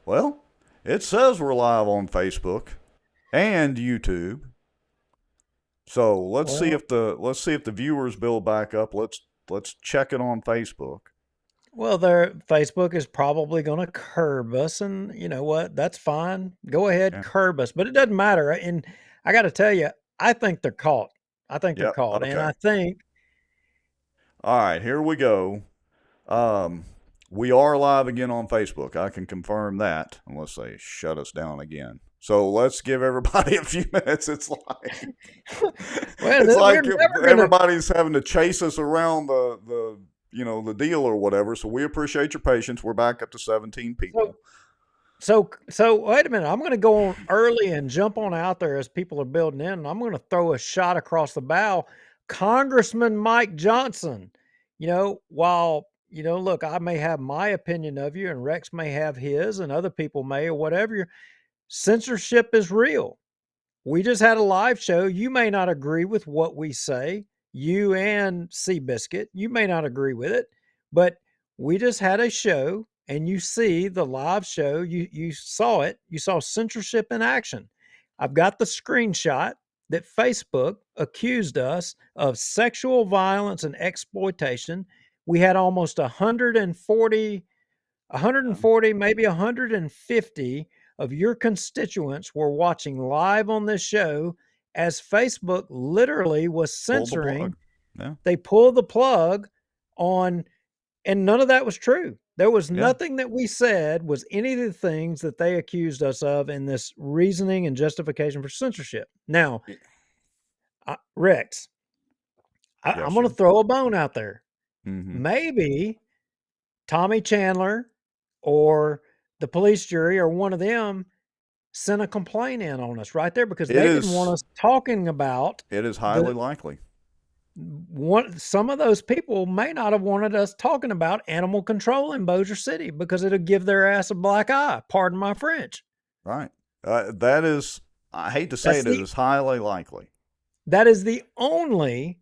Well, it says we're live on Facebook and YouTube. So Well, let's see if the viewers build back up. Let's check it on Facebook. well, their Facebook is probably going to curb us, and you know what? That's fine. Go ahead, Yeah. curb us, but it doesn't matter. And I got to tell you, I think they're caught. I think they're Yep. caught, and Okay. I think All right. Here we go. Um, we are live again on Facebook. I can confirm that unless they shut us down again. So let's give everybody a few minutes. well, It's we're like never gonna. everybody's having to chase us around the deal or whatever. So we appreciate your patience. We're back up to 17 So, people. so wait a minute. I'm going to go on early and jump on out there as people are building in, and I'm going to throw a shot across the bow. Congressman Mike Johnson. While look, I may have my opinion of you, and Rex may have his, and other people may, or whatever. Censorship is real. We just had a live show. You may not agree with what we say. You and Seabiscuit, you may not agree with it, but we just had a show, and you see the live show. You saw it. You saw censorship in action. I've got the screenshot that Facebook accused us of sexual violence and exploitation. We had almost 140, Yeah. 140, maybe 150 of your constituents were watching live on this show as Facebook literally was Pull the censoring. plug. Yeah. They pulled the plug on, and none of that was true. There was Yeah. nothing that we said was any of the things that they accused us of in this reasoning and justification for censorship. Now, Rex, I'm Yes, going to sir. throw a bone out there. Mm-hmm. Maybe Tommy Chandler or the police jury or one of them sent a complaint in on us right there because It they didn't want is. us talking about It is the highly likely. one. Some of those people may not have wanted us talking about animal control in Bossier City because it'll give their ass a black eye. Pardon my French. Right. That is. I hate to say That's it. It the is highly likely. that is the only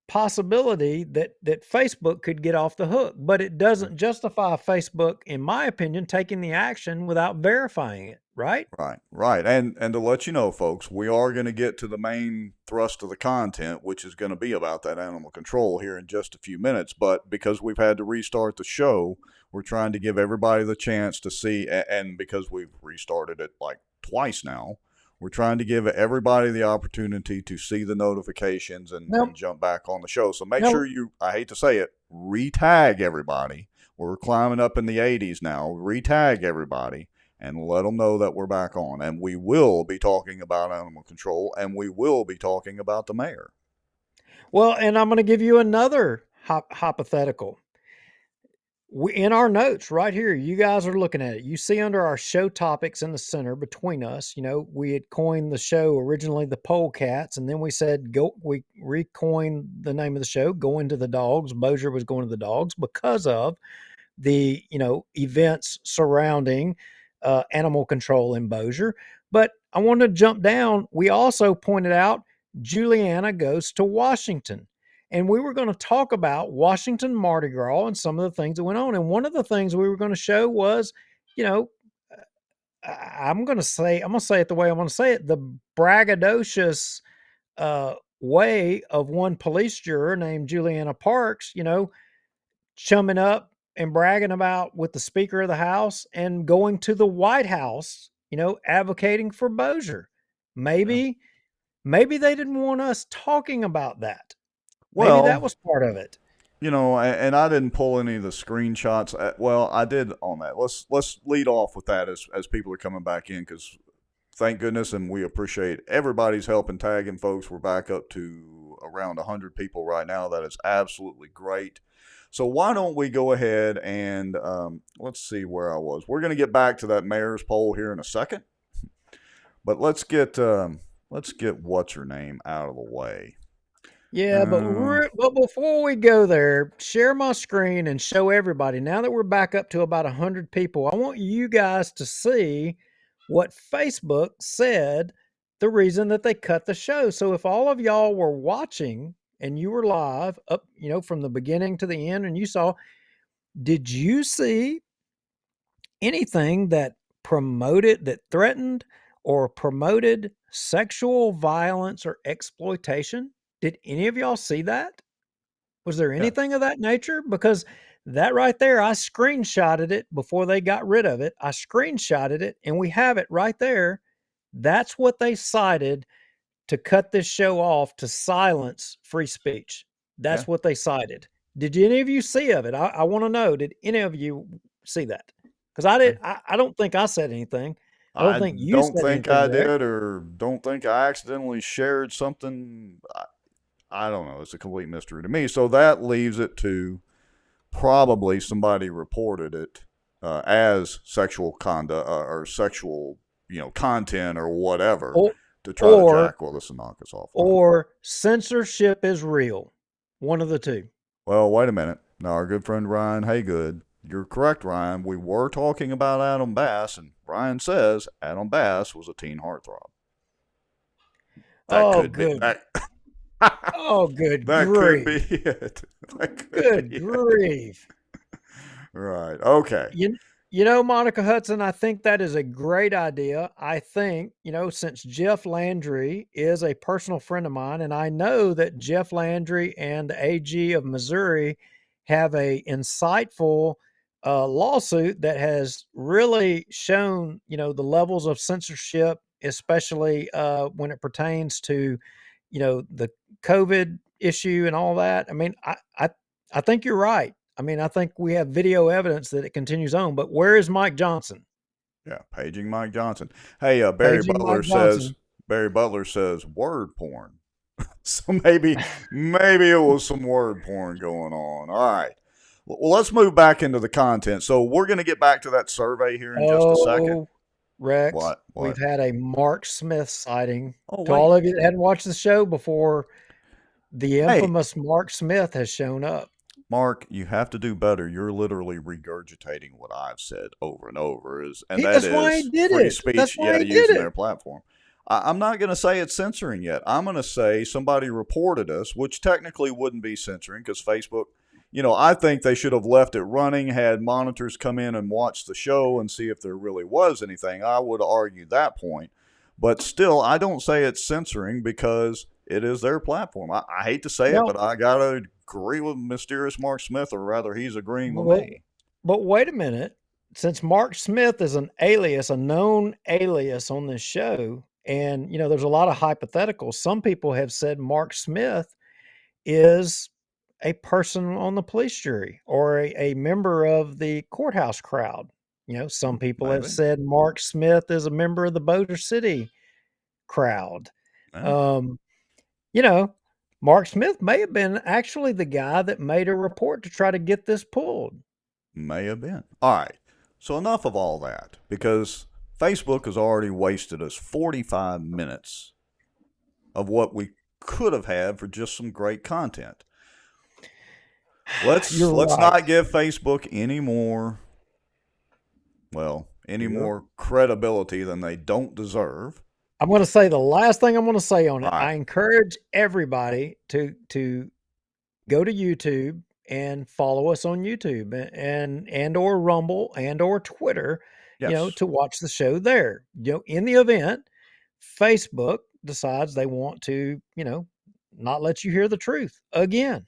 possibility that Facebook could get off the hook, but it Yeah. doesn't justify Facebook, in my opinion, taking the action without verifying it, right? Right, right. And to let you know, folks, we are going to get to the main thrust of the content, which is going to be about that animal control here in just a few minutes. But because we've had to restart the show, we're trying to give everybody the chance to see, and because we've restarted it like twice now, we're trying to give everybody the opportunity to see the notifications and No, jump back on the show. So make sure no. you, I hate to say it, re-tag everybody. We're climbing up in the 80s now. Re-tag everybody and let them know that we're back on. And we will be talking about animal control, and we will be talking about the mayor. Well, and I'm going to give you another hypothetical. In our notes right here, you guys are looking at it. You see under our show topics in the center between us, we had coined the show originally the Polecats, and then we said we recoined the name of the show, Going to the Dogs. Bossier was going to the dogs because of the events surrounding animal control in Bossier. But I wanted to jump down. We also pointed out Julianna goes to Washington. And we were going to talk about Washington Mardi Gras and some of the things that went on. And one of the things we were going to show was, you know, I'm going to say it the way I want to say it, the braggadocious way of one police juror named Julianna Parks, chumming up and bragging about with the Speaker of the House and going to the White House, advocating for Bossier. Yeah. Maybe, maybe they didn't want us talking about that. Maybe that Well, was part of it. and I didn't pull any of the screenshots. Well, I did on that. Let's lead off with that as people are coming back in because thank goodness, and we appreciate everybody's help in tagging folks. We're back up to around 100 people right now. That is absolutely great. So why don't we go ahead and let's see where I was. We're going to get back to that mayor's poll here in a second, but let's get what's her name out of the way. Yeah, but Um, before we go there, share my screen and show everybody. Now that we're back up to about 100 people, I want you guys to see what Facebook said the reason that they cut the show. So if all of y'all were watching and you were live up, from the beginning to the end and you saw, did you see anything that threatened or promoted sexual violence or exploitation. Did any of y'all see that? Was there Yeah. anything of that nature? Because that right there, I screenshotted it before they got rid of it. I screenshotted it and we have it right there. That's what they cited to cut this show off to silence free speech. Yeah. That's what they cited. Did any of you see of it? I want to know. Did any of you see that? Because I Yeah. did. I don't think I said anything. I don't I think you don't said think anything, I Derek. did, or don't think I accidentally shared something. I don't know. It's a complete mystery to me. So that leaves it to probably somebody reported it as sexual conduct or sexual, content or whatever Or, to try to or, jack with us and knock us offline. or censorship is real. One of the two. Well, wait a minute. Now, our good friend Ryan Haygood, you're correct, Ryan. We were talking about Adam Bass, and Ryan says Adam Bass was a teen heartthrob. That Oh, could be good. that. Oh, good That could be grief. it. That could Good be it. grief. Right. Okay. You, you know, Monica Hudson, I think that is a great idea. I think, since Jeff Landry is a personal friend of mine, and I know that Jeff Landry and the AG of Missouri have a insightful lawsuit that has really shown, the levels of censorship, especially when it pertains to, the COVID issue and all that. I mean, I think you're right. I mean, I think we have video evidence that it continues on, but where is Mike Johnson? Yeah. Paging Mike Johnson. Hey, Paging Mike Johnson. Barry Butler says word porn. So maybe it was some word porn going on. All right. Well, let's move back into the content. So we're going to get back to that survey here in just a second. Oh, Rex, What? we've What? had a Mark Smith sighting. Oh, To all wait. of you that hadn't watched the show before, the Hey, infamous Mark Smith has shown up. Mark, you have to do better. You're literally regurgitating what I've said over and over, and that That's why he is did free it. That's speech. why Yeah, he did using it. their platform. I'm not going to say it's censoring yet. I'm going to say somebody reported us, which technically wouldn't be censoring because Facebook. I think they should have left it running, had monitors come in and watch the show and see if there really was anything. I would argue that point. But still, I don't say it's censoring because it is their platform. I hate to say it, Well, but I got to agree with mysterious Mark Smith, or rather, he's agreeing with but, me. but wait a minute. Since Mark Smith is an alias, a known alias on this show, and there's a lot of hypotheticals. Some people have said Mark Smith is a person on the police jury or a member of the courthouse crowd. Some people have Maybe. said Mark Smith is a member of the Bossier City crowd. Yeah, Um, you know, Mark Smith may have been actually the guy that made a report to try to get this pulled. may have been. All right. So enough of all that because Facebook has already wasted us 45 minutes of what we could have had for just some great content. Let's You're let's right. not give Facebook any You're more credibility than they don't deserve. I'm going to say the last thing I'm going to say on All it. I right. encourage everybody to go to YouTube and follow us on YouTube and or Rumble and or Twitter, Yes. to watch the show there. In the event Facebook decides they want to, not let you hear the truth again.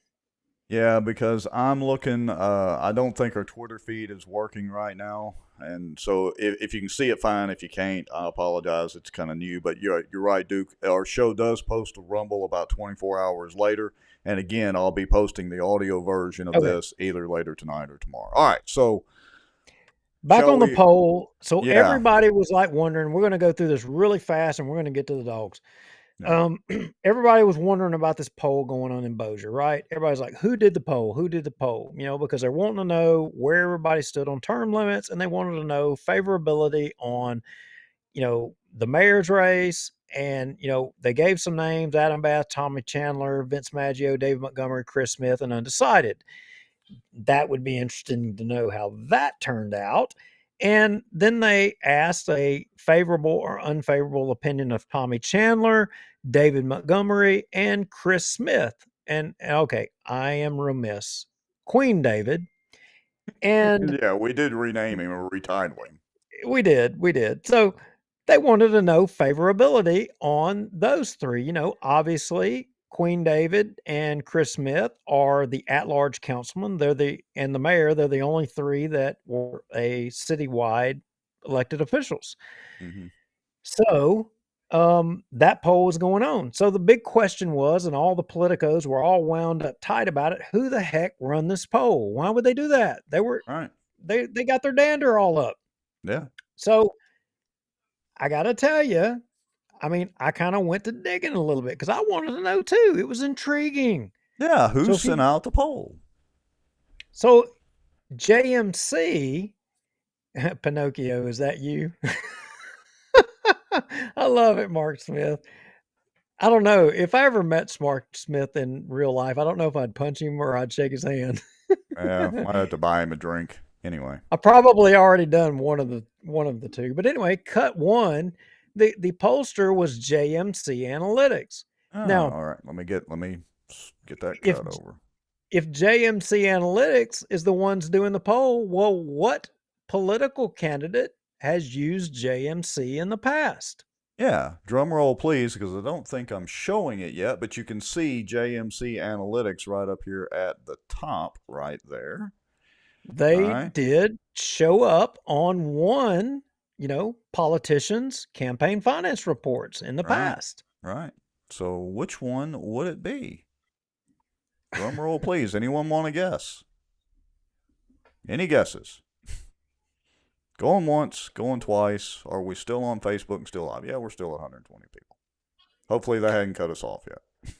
Yeah, because I'm looking. I don't think our Twitter feed is working right now, and so if you can see it, fine. If you can't, I apologize. It's kind of new, but you're right, Duke. Our show does post a Rumble about 24 hours later, and again, I'll be posting the audio version of Okay. this either later tonight or tomorrow. All right, so Back shall on the we? poll. So Yeah, everybody was like wondering, we're going to go through this really fast and we're going to get to the dogs. yeah. Everybody was wondering about this poll going on in Bossier, right? Everybody's like, who did the poll? Who did the poll? Because they're wanting to know where everybody stood on term limits and they wanted to know favorability on, the mayor's race. And, they gave some names: Adam Bath, Tommy Chandler, Vince Maggio, David Montgomery, Chris Smith, and undecided. That would be interesting to know how that turned out. And then they asked a favorable or unfavorable opinion of Tommy Chandler, David Montgomery, and Chris Smith. And okay, I am remiss. Queen David, And Yeah, we did rename him or retitle him. we did. So they wanted to know favorability on those three. Obviously, Queen David and Chris Smith are the at-large councilman. And the mayor. They're the only three that were a citywide elected officials. Hmm. So that poll was going on. So the big question was, and all the politicos were all wound up tight about it. Who the heck run this poll? Why would they do that? Right. They got their dander all up. Yeah. So I got to tell you, I mean, I kind of went to digging a little bit because I wanted to know too. It was intriguing. Yeah. Who So if sent you, out the poll? so JMC Pinocchio, is that you? I love it, Mark Smith. I don't know if I ever met Mark Smith in real life. I don't know if I'd punch him or I'd shake his hand. Yeah, might have to buy him a drink anyway. I probably already done one of the two. But anyway, cut one. The pollster was JMC Analytics. Oh, Now, all right. Let me get that if cut over. if JMC Analytics is the ones doing the poll, well, what political candidate has used JMC in the past? Yeah, drum roll, please, because I don't think I'm showing it yet, but you can see JMC Analytics right up here at the top, right there. All They right, did show up on politicians' campaign finance reports in the right, past. right. So which one would it be? Drum roll, please. Anyone want to guess? Any guesses? Going once, going twice. Are we still on Facebook and still live? Yeah, we're still at 120 people. Hopefully they hadn't cut us off yet.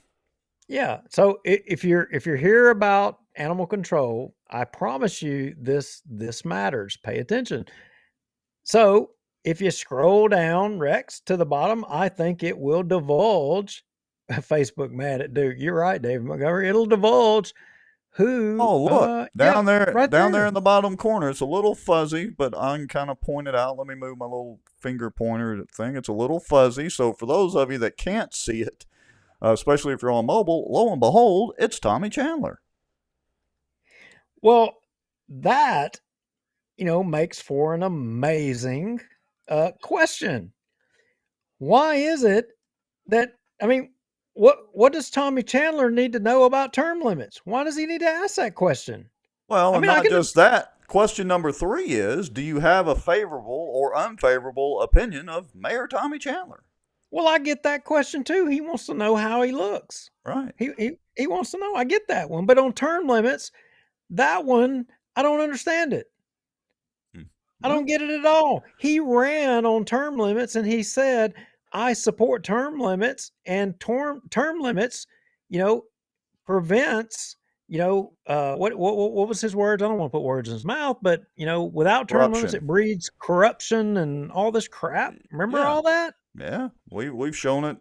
Yeah. So if you're here about animal control, I promise you this matters. Pay attention. So if you scroll down, Rex, to the bottom, I think it will divulge. Facebook mad at Duke. You're right, David Montgomery. It'll divulge who. Oh, look, Yeah, right down there there. in the bottom corner. It's a little fuzzy, but I can kind of point it out. Let me move my little finger pointer thing. It's a little fuzzy. So for those of you that can't see it, especially if you're on mobile, lo and behold, it's Tommy Chandler. Well, that makes for an amazing question. Why is it that I mean, what does Tommy Chandler need to know about term limits? Why does he need to ask that question? Well, I and mean, I not can just that. Question number 3 is, do you have a favorable or unfavorable opinion of Mayor Tommy Chandler? well, I get that question too. He wants to know how he looks. Right. He wants to know. I get that one. But on term limits, that one, I don't understand it. Hmm. I don't Well, get it at all. He ran on term limits and he said, I support term limits and term limits, you know, prevents, what was his words? I don't want to put words in his mouth, but without term limits, corruption. it breeds corruption and all this crap. Remember Yeah. all that? Yeah. We've shown it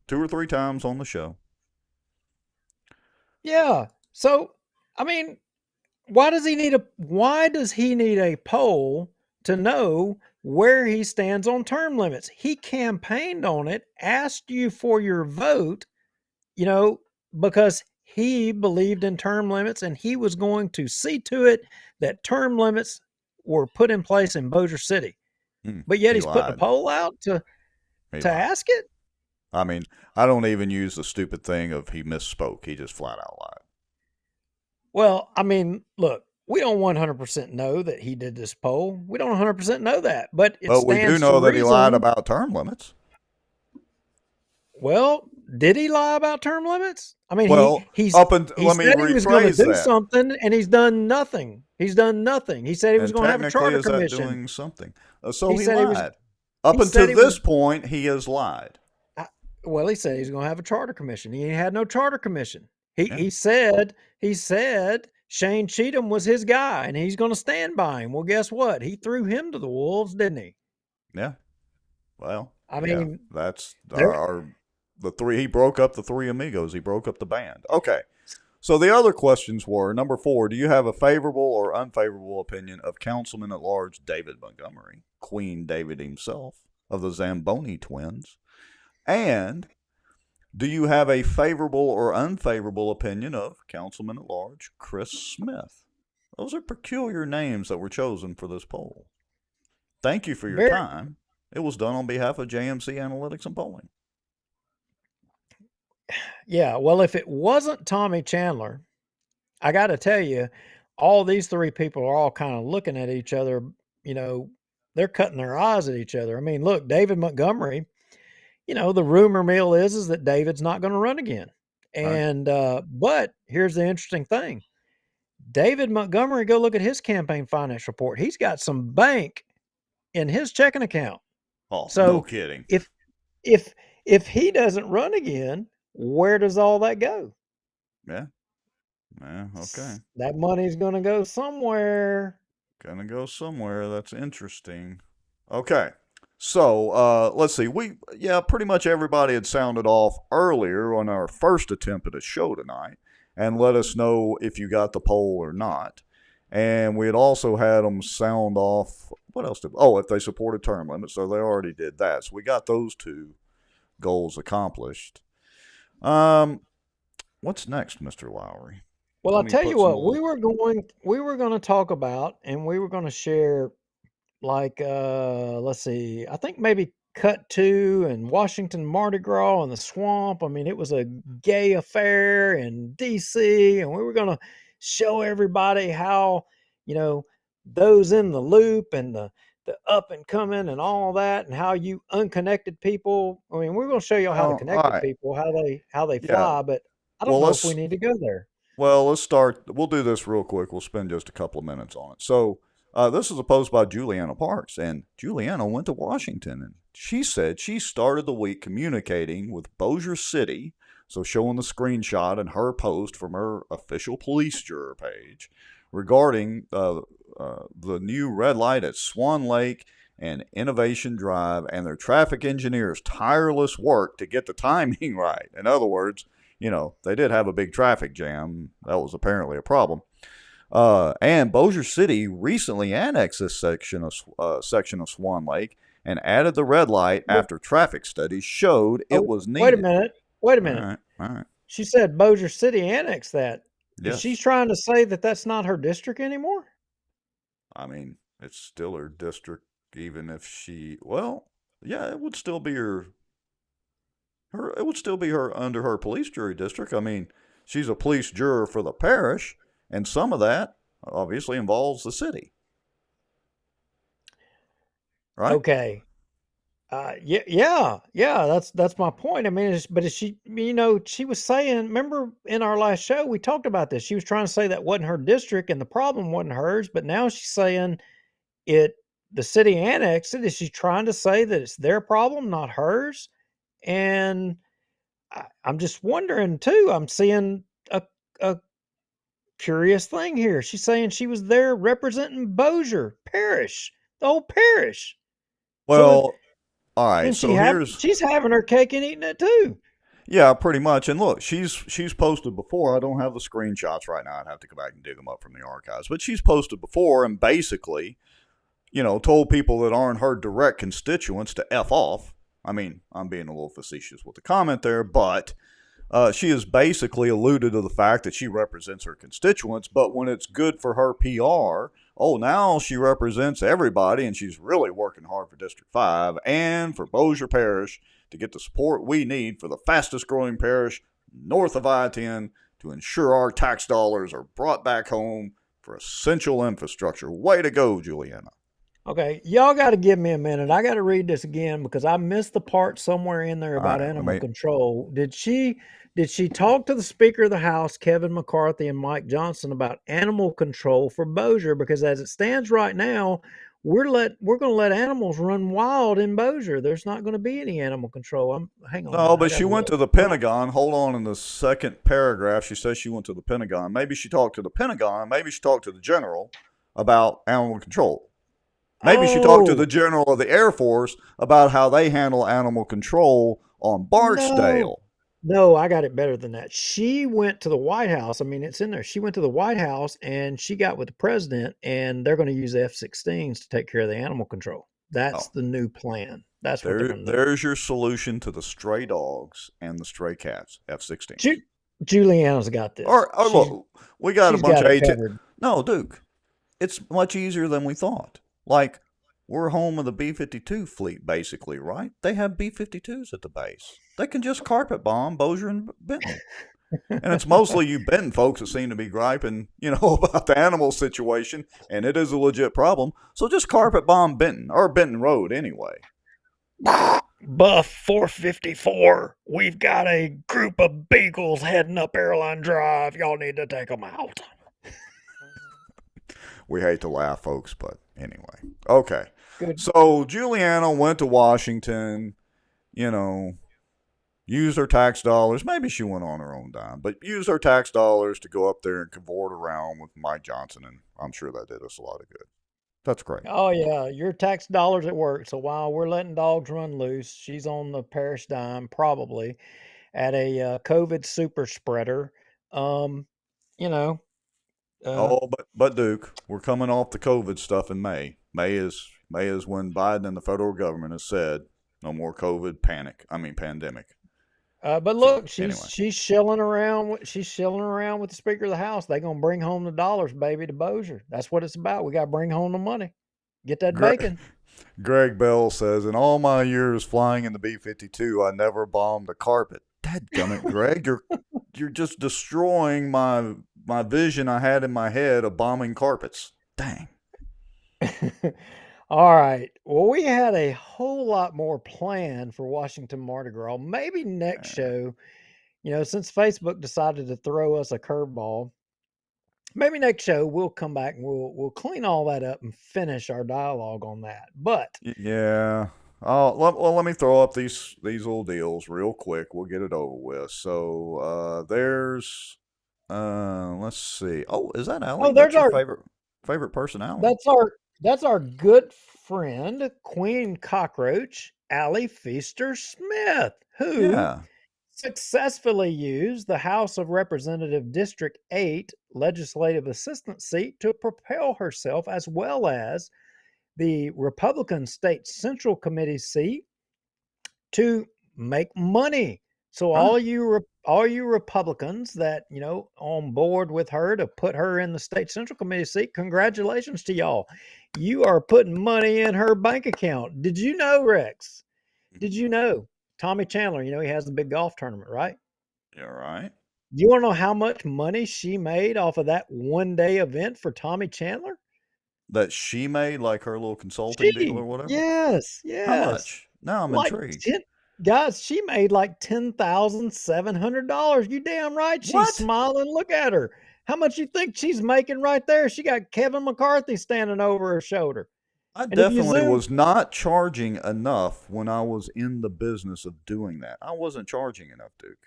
2 or 3 times on the show. Yeah. So, I mean, why does he need a poll to know where he stands on term limits? He campaigned on it, asked you for your vote, you know, because he believed in term limits and he was going to see to it that term limits were put in place in Bossier City. But yet He he's putting a lied. poll out to He to lied. ask it. I mean, I don't even use the stupid thing of he misspoke. He just flat out lied. Well, I mean, look, we don't 100% know that he did this poll. We don't 100% know that, but it But we do stands to know that he lied reason. about term limits. Well, did he lie about term limits? I mean, Well, he let me said he was going to rephrase do that. something, and he's done nothing. He's done nothing. He said he was And going to have a technically, charter is that commission. doing something? So He he said he was. lied. Up He until said he was. this point, he has lied. I- Well, he said he's going to have a charter commission. He had no charter commission. He Yeah. he said he said Shane Cheatham was his guy, and he's going to stand by him. Well, guess what? He threw him to the wolves, didn't he? Yeah. Well, I yeah. mean, That's there. the three. He broke up the three amigos. He broke up the band. Okay. So the other questions were number 4, do you have a favorable or unfavorable opinion of Councilman at Large David Montgomery, Queen David himself, of the Zamboni twins? And do you have a favorable or unfavorable opinion of Councilman at Large Chris Smith, those are peculiar names that were chosen for this poll. Thank you for your Very, time. It was done on behalf of JMC Analytics and Polling. yeah. Well, if it wasn't Tommy Chandler, I got to tell you, all these three people are all kind of looking at each other. You know, they're cutting their eyes at each other. I mean, look, David Montgomery. The rumor mill is that David's not going to run again. Right? And but here's the interesting thing: David Montgomery, go look at his campaign finance report. He's got some bank in his checking account. Oh, no So kidding. if if if he doesn't run again, where does all that go? Yeah. Yeah. Okay. That money's going to go somewhere. Gonna go somewhere. That's interesting. Okay. So let's see. Pretty much everybody had sounded off earlier on our first attempt at a show tonight, and let us know if you got the poll or not. And we had also had them sound off. What else did? Oh, if they supported term limits, so they already did that. So we got those two goals accomplished. What's next, Mr. Lowry? Well, Let I'll me tell you put some what, more. we were going to talk about, and we were going to share, like, let's see, I think maybe Cut 2 and Washington Mardi Gras and the swamp. I mean, it was a gay affair in DC, and we were going to show everybody how, you know, those in the loop and the up and coming and all that, and how you unconnected people. I mean, we're going to show you how the Well, all connected right. people, how they Yeah. fly, but I don't Well, know if we let's need to go there. let's start. We'll do this real quick. We'll spend just a couple of minutes on it. So, this is a post by Julianna Parks, and Julianna went to Washington, and she said she started the week communicating with Bossier City. So, showing the screenshot in her post from her official police juror page regarding the new red light at Swan Lake and Innovation Drive and their traffic engineers' tireless work to get the timing right. In other words, they did have a big traffic jam. That was apparently a problem. And Bossier City recently annexed this section of Swan Lake and added the red light But, after traffic studies showed it oh, was wait a needed. minute. Wait a All minute. right, all right. She said Bossier City annexed that. Is she Yes. trying to say that that's not her district anymore? I mean, it's still her district, even if well, yeah, it would still be it would still be her under her police jury district. I mean, she's a police juror for the parish, and some of that obviously involves the city, right? Okay. Yeah. That's my point. I mean, but is she? She was saying. Remember in our last show we talked about this. She was trying to say that wasn't her district and the problem wasn't hers. But now she's saying it. The city annexed it. Is she trying to say that it's their problem, not hers? And I'm just wondering too. I'm seeing a curious thing here. She's saying she was there representing Bossier Parish, the whole parish. So Well, all right. then So here's she's having her cake and eating it too. yeah, pretty much. And look, she's posted before. I don't have the screenshots right now. I'd have to go back and dig them up from the archives. But she's posted before and basically, told people that aren't her direct constituents to F off. I mean, I'm being a little facetious with the comment there, but she has basically alluded to the fact that she represents her constituents, but when it's good for her PR, oh, now she represents everybody, and she's really working hard for District 5 and for Bossier Parish to get the support we need for the fastest growing parish north of I-10 to ensure our tax dollars are brought back home for essential infrastructure. Way to go, Julianna. Okay, y'all got to give me a minute. I got to read this again because I missed the part somewhere in there All about right, let animal me. control. Did she talk to the Speaker of the House, Kevin McCarthy, and Mike Johnson about animal control for Bossier? Because as it stands right now, we're going to let animals run wild in Bossier. There's not going to be any animal control. Hang on a No, minute. I but got she to went look. to the Pentagon. Hold on, in the second paragraph, she says she went to the Pentagon. Maybe she talked to the Pentagon. Maybe she talked to the general about animal control. Maybe she talked to the Oh general of the Air Force about how they handle animal control on no, Barksdale. no, I got it better than that. She went to the White House. I mean, it's in there. She went to the White House and she got with the president, and they're going to use F-16s to take care of the animal control. That's Oh, the new plan. That's what they're going to do. there's your solution to the stray dogs and the stray cats. F-16s. Julianna's got this. Or look, we got a She's bunch got of it AT. covered. No, Duke. it's much easier than we thought. Like, we're home of the B 52 fleet, basically, right? They have B 52s at the base. They can just carpet bomb Bossier and Benton. And it's mostly you Benton folks that seem to be griping, about the animal situation, and it is a legit problem. So just carpet bomb Benton, or Benton Road anyway. Buff 454, we've got a group of beagles heading up Airline Drive. Y'all need to take them out. We hate to laugh, folks, but anyway. Okay. Good. So Julianna went to Washington, used her tax dollars. Maybe she went on her own dime, but used her tax dollars to go up there and cavort around with Mike Johnson, and I'm sure that did us a lot of good. That's great. Oh, yeah, your tax dollars at work. So while we're letting dogs run loose, she's on the Parish dime, probably at a COVID super spreader. Um, you know, uh, Oh, but Duke, we're coming off the COVID stuff in May. May is when Biden and the federal government has said no more COVID pandemic. but So look, she's anyway, she's shilling around. She's shilling around with the Speaker of the House. They gonna bring home the dollars, baby, to Bossier. That's what it's about. We got to bring home the money. Get that Greg, bacon. Greg Bell says, in all my years flying in the B-52, I never bombed a carpet. Dadgummit, Greg, you're just destroying my vision I had in my head of bombing carpets. Dang. All right. Well, we had a whole lot more planned for Washington Mardi Gras. Maybe next show, since Facebook decided to throw us a curveball, maybe next show we'll come back and we'll clean all that up and finish our dialogue on that. But Yeah. Well, let me throw up these little deals real quick. We'll get it over with. So there's let's see. Oh, is that Allie? oh, That's there's your our favorite person, Allie? that's our good friend Queen Cockroach, Allie Feaster Smith, who Yeah. successfully used the House of Representative District 8 legislative assistant seat to propel herself, as well as the Republican State Central Committee seat, to make money. So Huh? all you Republicans that on board with her to put her in the State Central Committee seat, congratulations to y'all. You are putting money in her bank account. Did you know, Rex? Did you know Tommy Chandler? He has the big golf tournament, right? You all right? You want to know how much money she made off of that one day event for Tommy Chandler? That she made like her little consulting deal or She, whatever? yes, How yes. much? Now I'm Like intrigued. 10, guys, she made like $10,700. You damn right she's What? smiling. Look at her. How much you think she's making right there? She got Kevin McCarthy standing over her shoulder. I And if you definitely zoom, was not charging enough when I was in the business of doing that. I wasn't charging enough, Duke.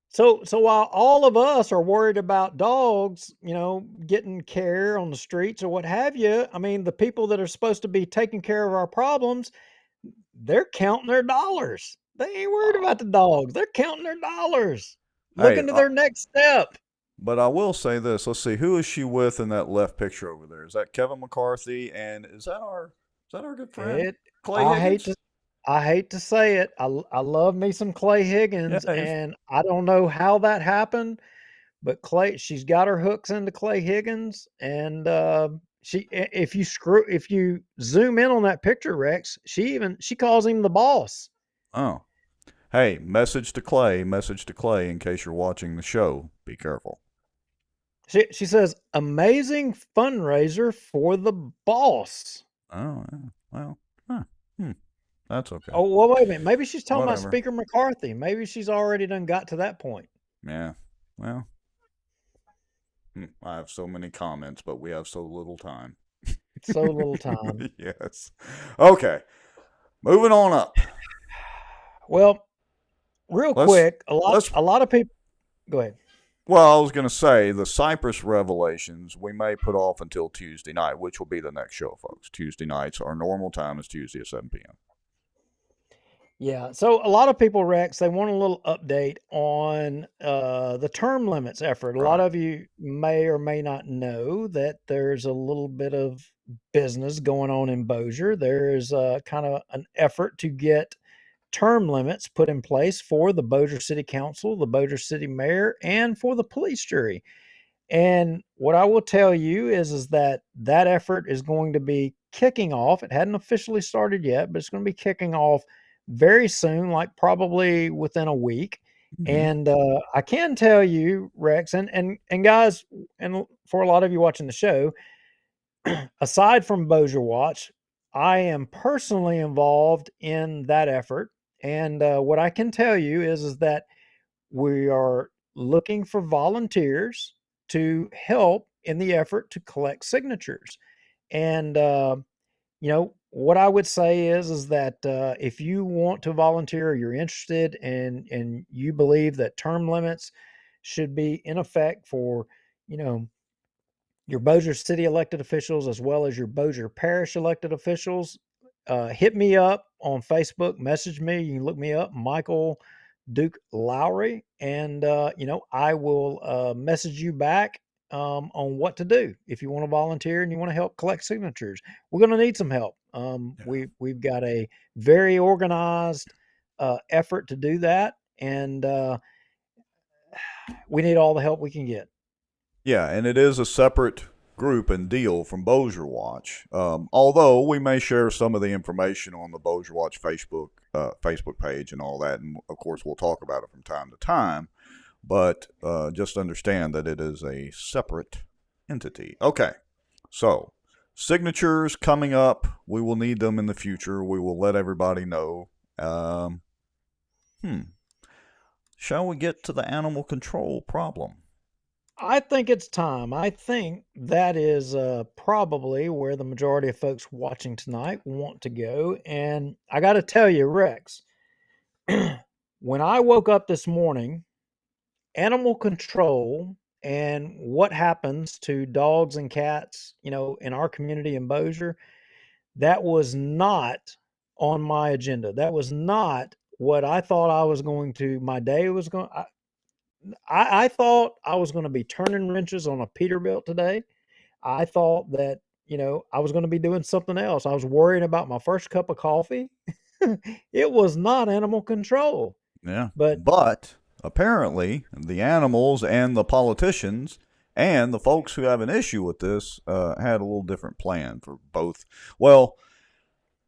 so while all of us are worried about dogs, getting care on the streets or what have you, I mean, the people that are supposed to be taking care of our problems, they're counting their dollars. They ain't worried Uh, about the dogs. They're counting their dollars, hey, looking to their next step. but I will say this. Let's see. Who is she with in that left picture over there? Is that Kevin McCarthy? And is that our good friend It Clay I hate Higgins? to I hate to say it. I love me some Clay Yeah, Higgins, he's and I don't know how that happened, but she's got her hooks into Clay Higgins, and if you zoom in on that picture, Rex, she calls him the boss. oh. Hey, message to Clay. Message to Clay. In case you're watching the show, be careful. She says amazing fundraiser for the boss. Oh, yeah. Well, huh. Hmm. That's okay. Oh, well, wait a minute. Maybe she's talking about Whatever. Speaker McCarthy. Maybe she's already done got to that point. Yeah. Well, I have so many comments, but we have so little time. So little time. Yes. Okay. Moving on up. Well, real Let's quick, let's. a lot of people go ahead. Well, I was going to say the Cypress revelations we may put off until Tuesday night, which will be the next show, folks. Tuesday nights, our normal time is Tuesday at 7 p.m. Yeah, so a lot of people, Rex, they want a little update on the term limits effort. A lot Right. of you may or may not know that there's a little bit of business going on in Bossier. There's kind of an effort to get term limits put in place for the Bossier City Council, the Bossier City Mayor, and for the police jury. And what I will tell you is that that effort is going to be kicking off. It hadn't officially started yet, but it's going to be kicking off very soon, like probably within a week. Hmm. And I can tell you, Rex, and guys, and for a lot of you watching the show, aside from Bossier Watch, I am personally involved in that effort. And what I can tell you is that we are looking for volunteers to help in the effort to collect signatures. And what I would say is that if you want to volunteer, or you're interested, and you believe that term limits should be in effect for, you know, your Bossier City elected officials as well as your Bossier Parish elected officials, hit me up on Facebook, message me. You can look me up, Michael Duke Lowry, and I will message you back on what to do if you want to volunteer and you want to help collect signatures. We're going to need some help. Yeah. We've got a very organized effort to do that, and we need all the help we can get. Yeah, and it is a separate group and deal from Bossier Watch. Although we may share some of the information on the Bossier Watch Facebook page and all that, and of course we'll talk about it from time to time. But just understand that it is a separate entity. Okay, so signatures coming up. We will need them in the future. We will let everybody know. Um, hmm. Shall we get to the animal control problem? I think it's time. I think that is probably where the majority of folks watching tonight want to go. And I got to tell you, Rex, when I woke up this morning, animal control and what happens to dogs and cats, in our community in Bossier, that was not on my agenda. That was not what I thought I was going to, my day was going. I thought I was going to be turning wrenches on a Peterbilt today. I thought that, I was going to be doing something else. I was worrying about my first cup of coffee. It was not animal control. Yeah. But But apparently, the animals and the politicians and the folks who have an issue with this had a little different plan for both. Well,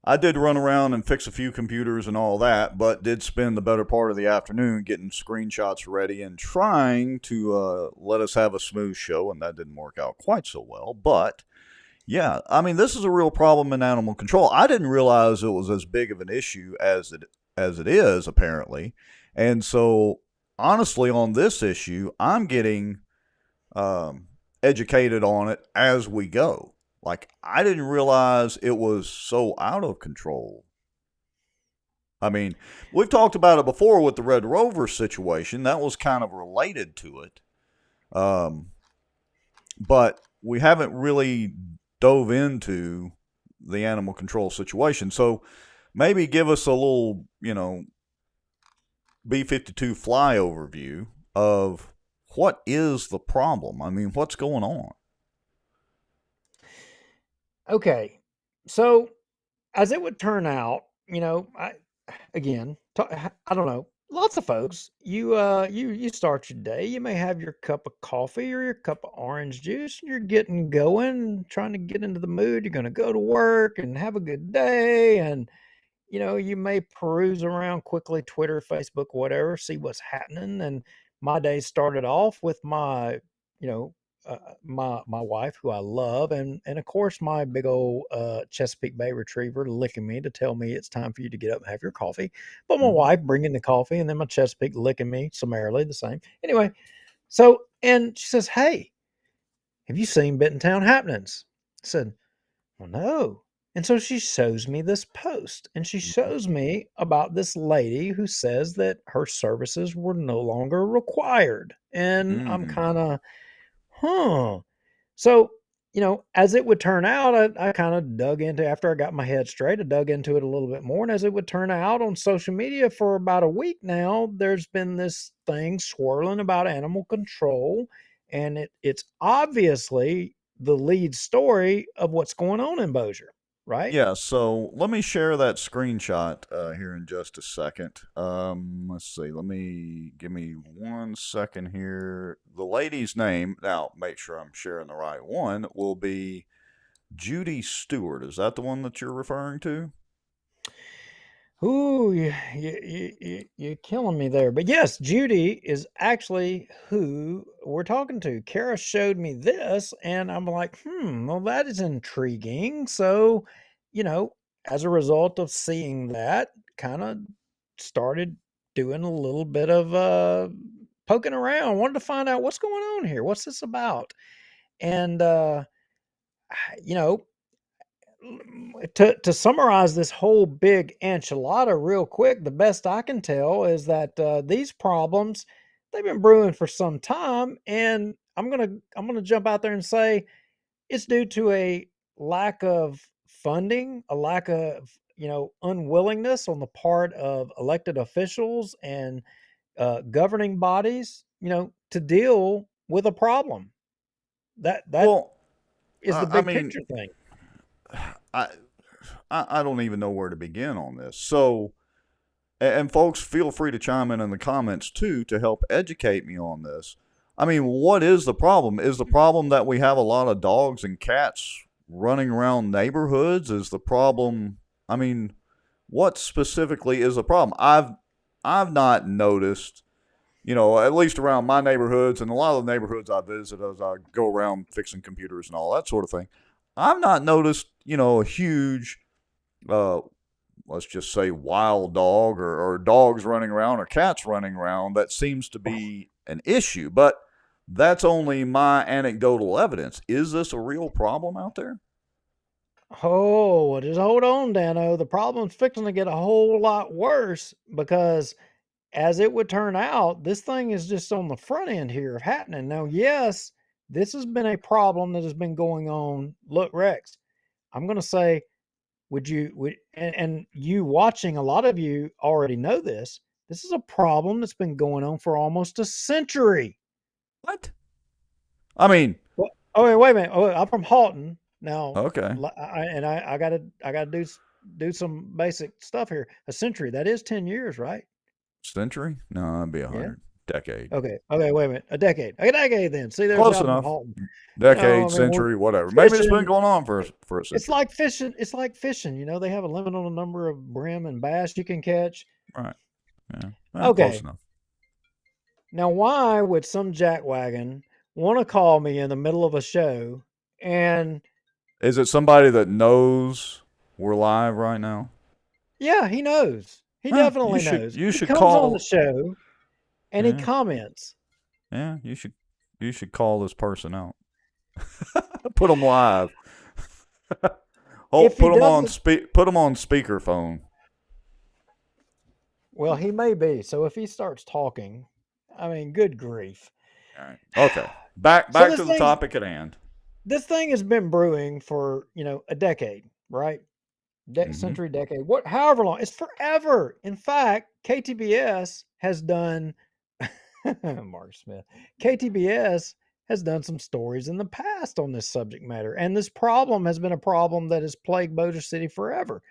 I did run around and fix a few computers and all that, but did spend the better part of the afternoon getting screenshots ready and trying to let us have a smooth show, and that didn't work out quite so well. But yeah, I mean, this is a real problem in animal control. I didn't realize it was as big of an issue as it is apparently, and so honestly, on this issue, I'm getting educated on it as we go. Like I didn't realize it was so out of control. I mean, we've talked about it before with the Red Rover situation. That was kind of related to it. Um, but we haven't really dove into the animal control situation. So maybe give us a little, B-52 fly overview of what is the problem. I mean, what's going on? okay. So, as it would turn out, again, I don't know. Lots of folks, you start your day. You may have your cup of coffee or your cup of orange juice. And you're getting going, trying to get into the mood. You're going to go to work and have a good day, and you may peruse around quickly, Twitter, Facebook, whatever, see what's happening. And my day started off with you know, my wife, who I love, and of course my big old Chesapeake Bay Retriever licking me to tell me it's time for you to get up and have your coffee. But my Mm-hmm. wife bringing the coffee, and then my Chesapeake licking me summarily the same. Anyway, so and she says, "Hey, have you seen Bentontown happenings?" I said, well, no. And so she shows me this post, and she Mm-hmm. shows me about this lady who says that her services were no longer required. And I'm Mm-hmm. kind of, huh. So, as it would turn out, I kind of dug into, after I got my head straight, I dug into it a little bit more. And as it would turn out, on social media for about a week now, there's been this thing swirling about animal control. And it's obviously the lead story of what's going on in Bossier, right? Yeah, so let me share that screenshot here in just a second. Let's see. Give me 1 second here. The lady's name, now make sure I'm sharing the right one, will be Judy Stewart. Is that the one that you're referring to? Ooh, you're killing me there. But yes, Judy is actually who we're talking to. Kara showed me this, and I'm like, well, that is intriguing. So, you know, as a result of seeing that, kind of started doing a little bit of poking around, wanted to find out what's going on here. What's this about? And, you know, to summarize this whole big enchilada real quick, the best I can tell is that these problems they've been brewing for some time, and I'm gonna jump out there and say it's due to a lack of funding, a lack of unwillingness on the part of elected officials and governing bodies, to deal with a problem. That Well, is the I big mean, picture thing. I, I don't even know where to begin on this. So, and folks, feel free to chime in the comments too to help educate me on this. I mean, what is the problem? Is the problem that we have a lot of dogs and cats running around neighborhoods? Is the problem? I mean, what specifically is the problem? I've not noticed, at least around my neighborhoods and a lot of the neighborhoods I visit as I go around fixing computers and all that sort of thing. I've not noticed, a huge uh, let's just say wild dog or dogs running around or cats running around that seems to be an issue. But that's only my anecdotal evidence. Is this a real problem out there? Oh, just hold on, Dano. The problem's fixing to get a whole lot worse because, as it would turn out, this thing is just on the front end here of happening. Now, yes, this has been a problem that has been going on. Look, Rex, I'm going to say, and you watching, a lot of you already know this. This is a problem that's been going on for almost a century. What? I mean, Well, oh wait a minute. Oh, I'm from Halton now, okay. I gotta do some basic stuff here. A century, that is 10 years, right? Century? No, that'd be a Yeah. 100. Decade. Okay. Wait a minute. A decade. A decade. Then see, there's Close I'm from enough. Halton. Decade, I mean, we're century, whatever. Maybe it's been fishing. going on for a It's century. like fishing. It's like fishing. They have a limit on the number of brim and bass you can catch. Right. Yeah. Close Okay. enough. Now, why would some jackwagon want to call me in the middle of a show and Is it somebody that knows we're live right now? yeah, he knows. He You definitely should knows. you He should comes on the call. show and he Yeah. comments. Yeah, you should call this person out. Put them live. If he Put them on doesn't, speakerphone. well, he may be. So if he starts talking, I mean, good grief. All right. Okay. Back So back to the topic at hand. this thing has been brewing for, a decade, right? Mm-hmm. Century, decade, however long. It's forever. In fact, KTBS has done Mark Smith. KTBS has done some stories in the past on this subject matter, and this problem has been a problem that has plagued Bossier City forever.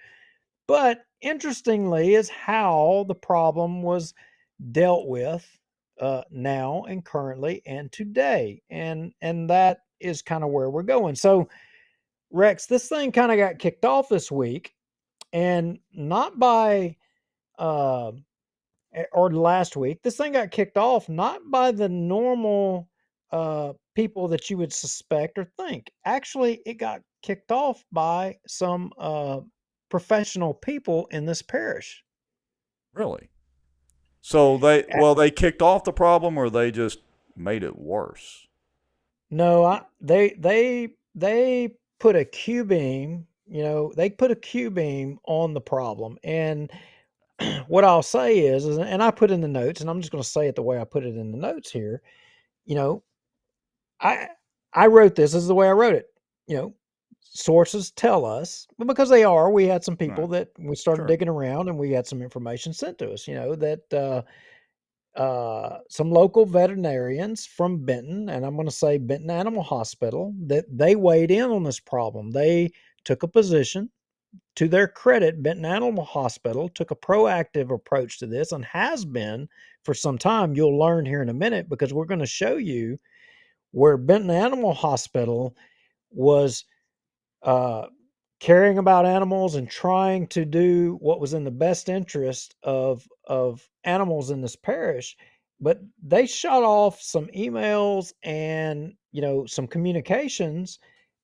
But interestingly, is how the problem was dealt with now and currently and today, and that is kind of where we're going. So, Rex, this thing kind of got kicked off this week, and not by uh, or last week. This thing got kicked off not by the normal people that you would suspect or think. Actually, it got kicked off by some professional people in this parish. Really? So A- they kicked off the problem or they just made it worse. No, they put a Q beam. They put a Q beam on the problem, and what I'll say is, and I put in the notes, and I'm just going to say it the way I put it in the notes here. You know, I I wrote this is the way I wrote it. You know, sources tell us, but because they are, we had some people Right. that we started Sure. digging around, and we had some information sent to us. That some local veterinarians from Benton, and I'm going to say Benton Animal Hospital, that they weighed in on this problem. They took a position. to their credit, Benton Animal Hospital took a proactive approach to this and has been for some time. You'll learn here in a minute because we're going to show you where Benton Animal Hospital was uh, caring about animals and trying to do what was in the best interest of animals in this parish. But they shut off some emails and some communications,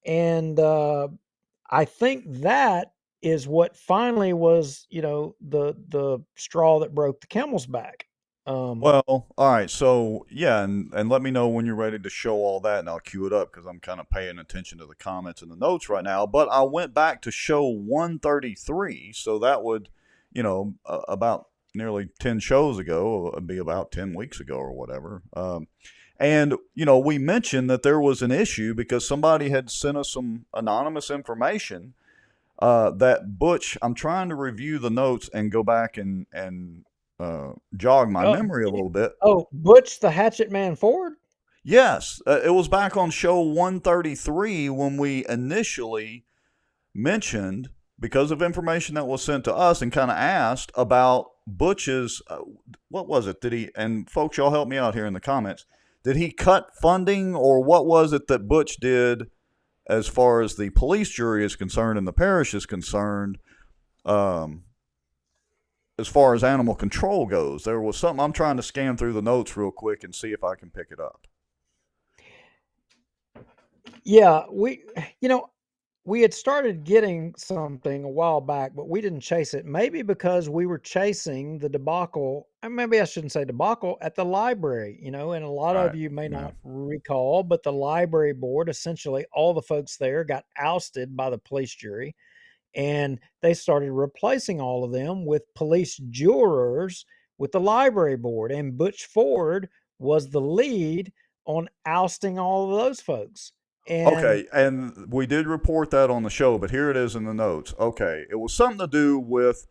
and I think that is what finally was the straw that broke the camel's back. Um, Well, all right. So yeah, and let me know when you're ready to show all that, and I'll cue it up because I'm kind of paying attention to the comments and the notes right now. But I went back to show 133, so that would, about nearly 10 shows ago, it'd be about 10 weeks ago or whatever. And we mentioned that there was an issue because somebody had sent us some anonymous information that Butch. I'm trying to review the notes and go back and jog my oh, memory a little bit. Butch the Hatchet Man Ford. Yes, it was back on show 133 when we initially mentioned, because of information that was sent to us, and kind of asked about Butch's, what was it? Did he, and folks, y'all help me out here in the comments, did he cut funding, or what was it that Butch did as far as the police jury is concerned and the parish is concerned? As far as animal control goes, there was something. I'm trying to scan through the notes real quick and see if I can pick it up. Yeah, we had started getting something a while back, but we didn't chase it. Maybe because we were chasing the debacle, and maybe I shouldn't say debacle, at the library, and a lot of Right. you may Yeah. not recall, but the library board, essentially all the folks there got ousted by the police jury, and they started replacing all of them with police jurors with the library board. And Butch Ford was the lead on ousting all of those folks. And Okay, and we did report that on the show, but here it is in the notes. Okay, it was something to do with.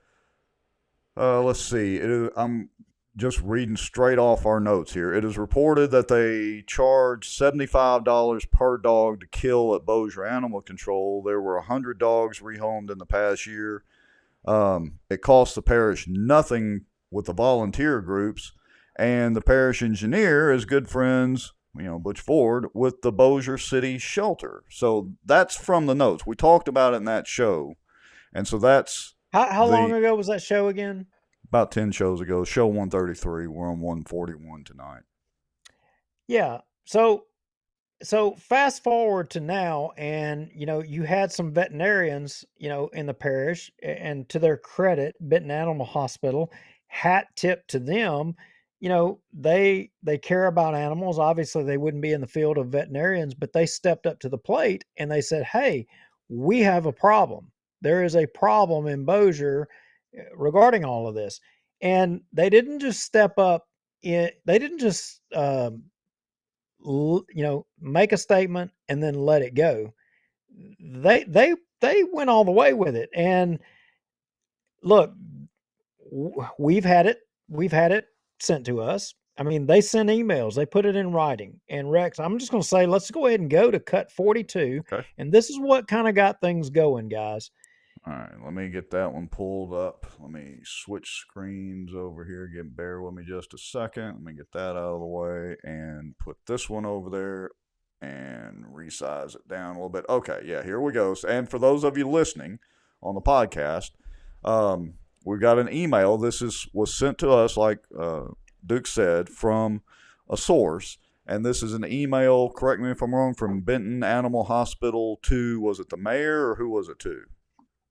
Let's see. I'm just reading straight off our notes here. It is reported that they charged $75 per dog to kill at Bossier Animal Control. There were 100 dogs rehomed in the past year. It cost the parish nothing with the volunteer groups, and the parish engineer is good friends, Butch Ford, with the Bossier City Shelter. So that's from the notes. We talked about it in that show, and so that's how long the ago was that show again? about 10 shows ago. Show 133. We're on 141 tonight. Yeah. So fast forward to now, and you had some veterinarians, in the parish, and to their credit, Benton Animal Hospital, hat tip to them. They care about animals. Obviously, they wouldn't be in the field of veterinarians, but they stepped up to the plate and they said, "Hey, we have a problem. There is a problem in Bossier regarding all of this." And they didn't just step up. They didn't just make a statement and then let it go. They went all the way with it. And look, we've had it sent to us. I mean, they send emails, they put it in writing. And Rex, I'm just going to say, let's go ahead and go to cut 42. Okay. And this is what kind of got things going, guys. All right, let me get that one pulled up. Let me switch screens over here. Bear with me just a second. Let me get that out of the way and put this one over there and resize it down a little bit. Okay, yeah, here we go. And for those of you listening on the podcast, we've got an email. This was sent to us, like Duke said, from a source. And this is an email, correct me if I'm wrong, from Benton Animal Hospital to, was it the mayor or who was it to?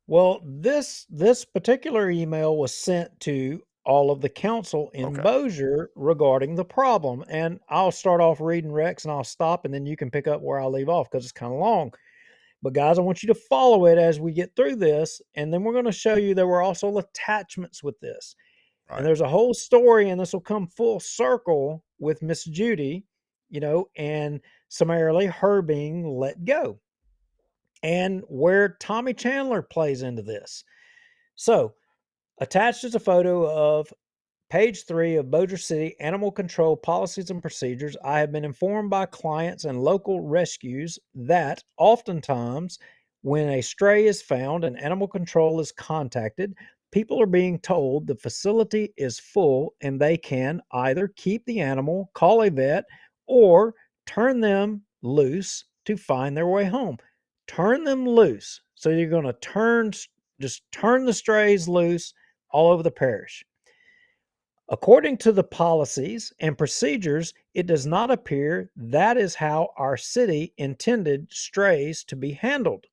Well, this particular email was sent to all of the council in Okay. Bossier regarding the problem. And I'll start off reading Rex and I'll stop and then you can pick up where I leave off because it's kind of long. But guys, I want you to follow it as we get through this. And then we're going to show you there were also attachments with this. And Right. there's a whole story, and this will come full circle with Miss Judy, and summarily her being let go. And where Tommy Chandler plays into this. So, attached is a photo of page 3 of Bossier City Animal Control Policies and Procedures. I have been informed by clients and local rescues that oftentimes When a stray is found and animal control is contacted, people are being told the facility is full and they can either keep the animal, call a vet, or turn them loose to find their way home. Turn them loose. So you're going to just turn the strays loose all over the parish. According to the policies and procedures, it does not appear that is how our city intended strays to be handled.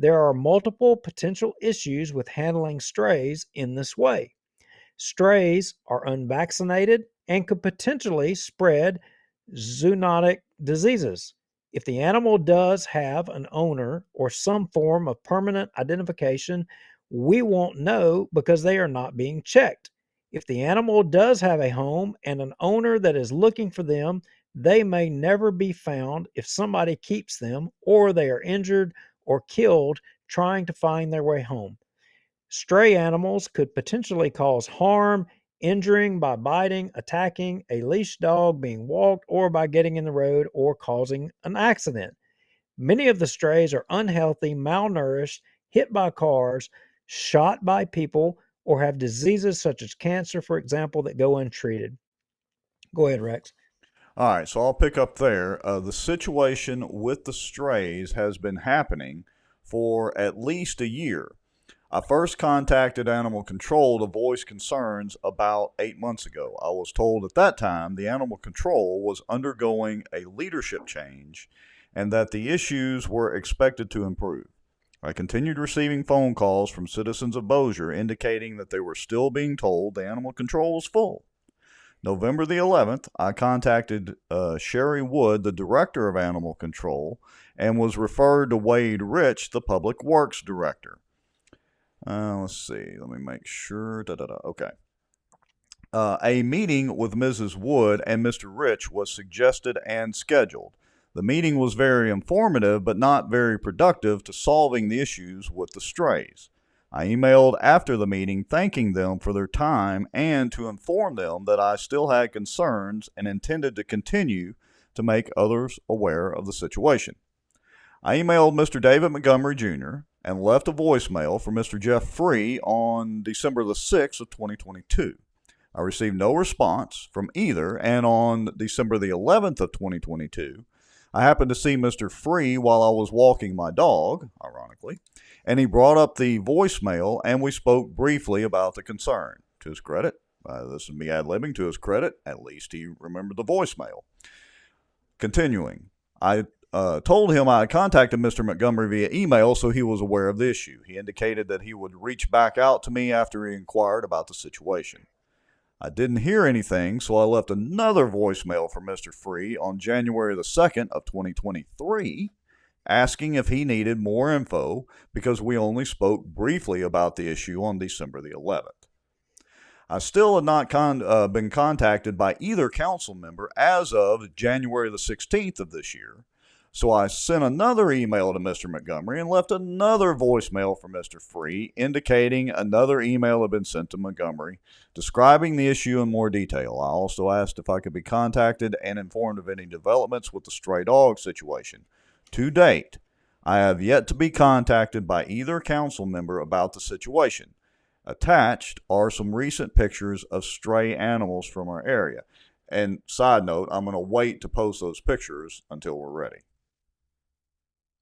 There are multiple potential issues with handling strays in this way. Strays are unvaccinated and could potentially spread zoonotic diseases. If the animal does have an owner or some form of permanent identification, we won't know because they are not being checked. If the animal does have a home and an owner that is looking for them, they may never be found if somebody keeps them or they are injured or killed trying to find their way home. Stray animals could potentially cause harm, injuring by biting, attacking a leash dog, being walked, or by getting in the road or causing an accident. Many of the strays are unhealthy, malnourished, hit by cars, shot by people, or have diseases such as cancer, for example, that go untreated. Go ahead, Rex. All right, so I'll pick up there. The situation with the strays has been happening for at least a year. I first contacted Animal Control to voice concerns about 8 months ago. I was told at that time the Animal Control was undergoing a leadership change and that the issues were expected to improve. I continued receiving phone calls from citizens of Bossier indicating that they were still being told the Animal Control was full. November the 11th, I contacted Sherry Wood, the director of Animal Control, and was referred to Wade Rich, the Public Works director. Let's see. Let me make sure. Okay. A meeting with Mrs. Wood and Mr. Rich was suggested and scheduled. The meeting was very informative, but not very productive to solving the issues with the strays. I emailed after the meeting thanking them for their time and to inform them that I still had concerns and intended to continue to make others aware of the situation. I emailed Mr. David Montgomery Jr. and left a voicemail for Mr. Jeff Free on December the 6th of 2022. I received no response from either, and on December the 11th of 2022, I happened to see Mr. Free while I was walking my dog, ironically, and he brought up the voicemail and we spoke briefly about the concern. To his credit, this is me ad-libbing, to his credit, at least he remembered the voicemail. Continuing, I told him I had contacted Mr. Montgomery via email, so he was aware of the issue. He indicated that he would reach back out to me after he inquired about the situation. I didn't hear anything, so I left another voicemail for Mr. Free on January the 2nd of 2023, asking if he needed more info because we only spoke briefly about the issue on December the 11th. I still had not been contacted by either council member as of January the 16th of this year, so I sent another email to Mr. Montgomery and left another voicemail for Mr. Free, indicating another email had been sent to Montgomery, describing the issue in more detail. I also asked if I could be contacted and informed of any developments with the stray dog situation. To date, I have yet to be contacted by either council member about the situation. Attached are some recent pictures of stray animals from our area. And side note, I'm going to wait to post those pictures until we're ready.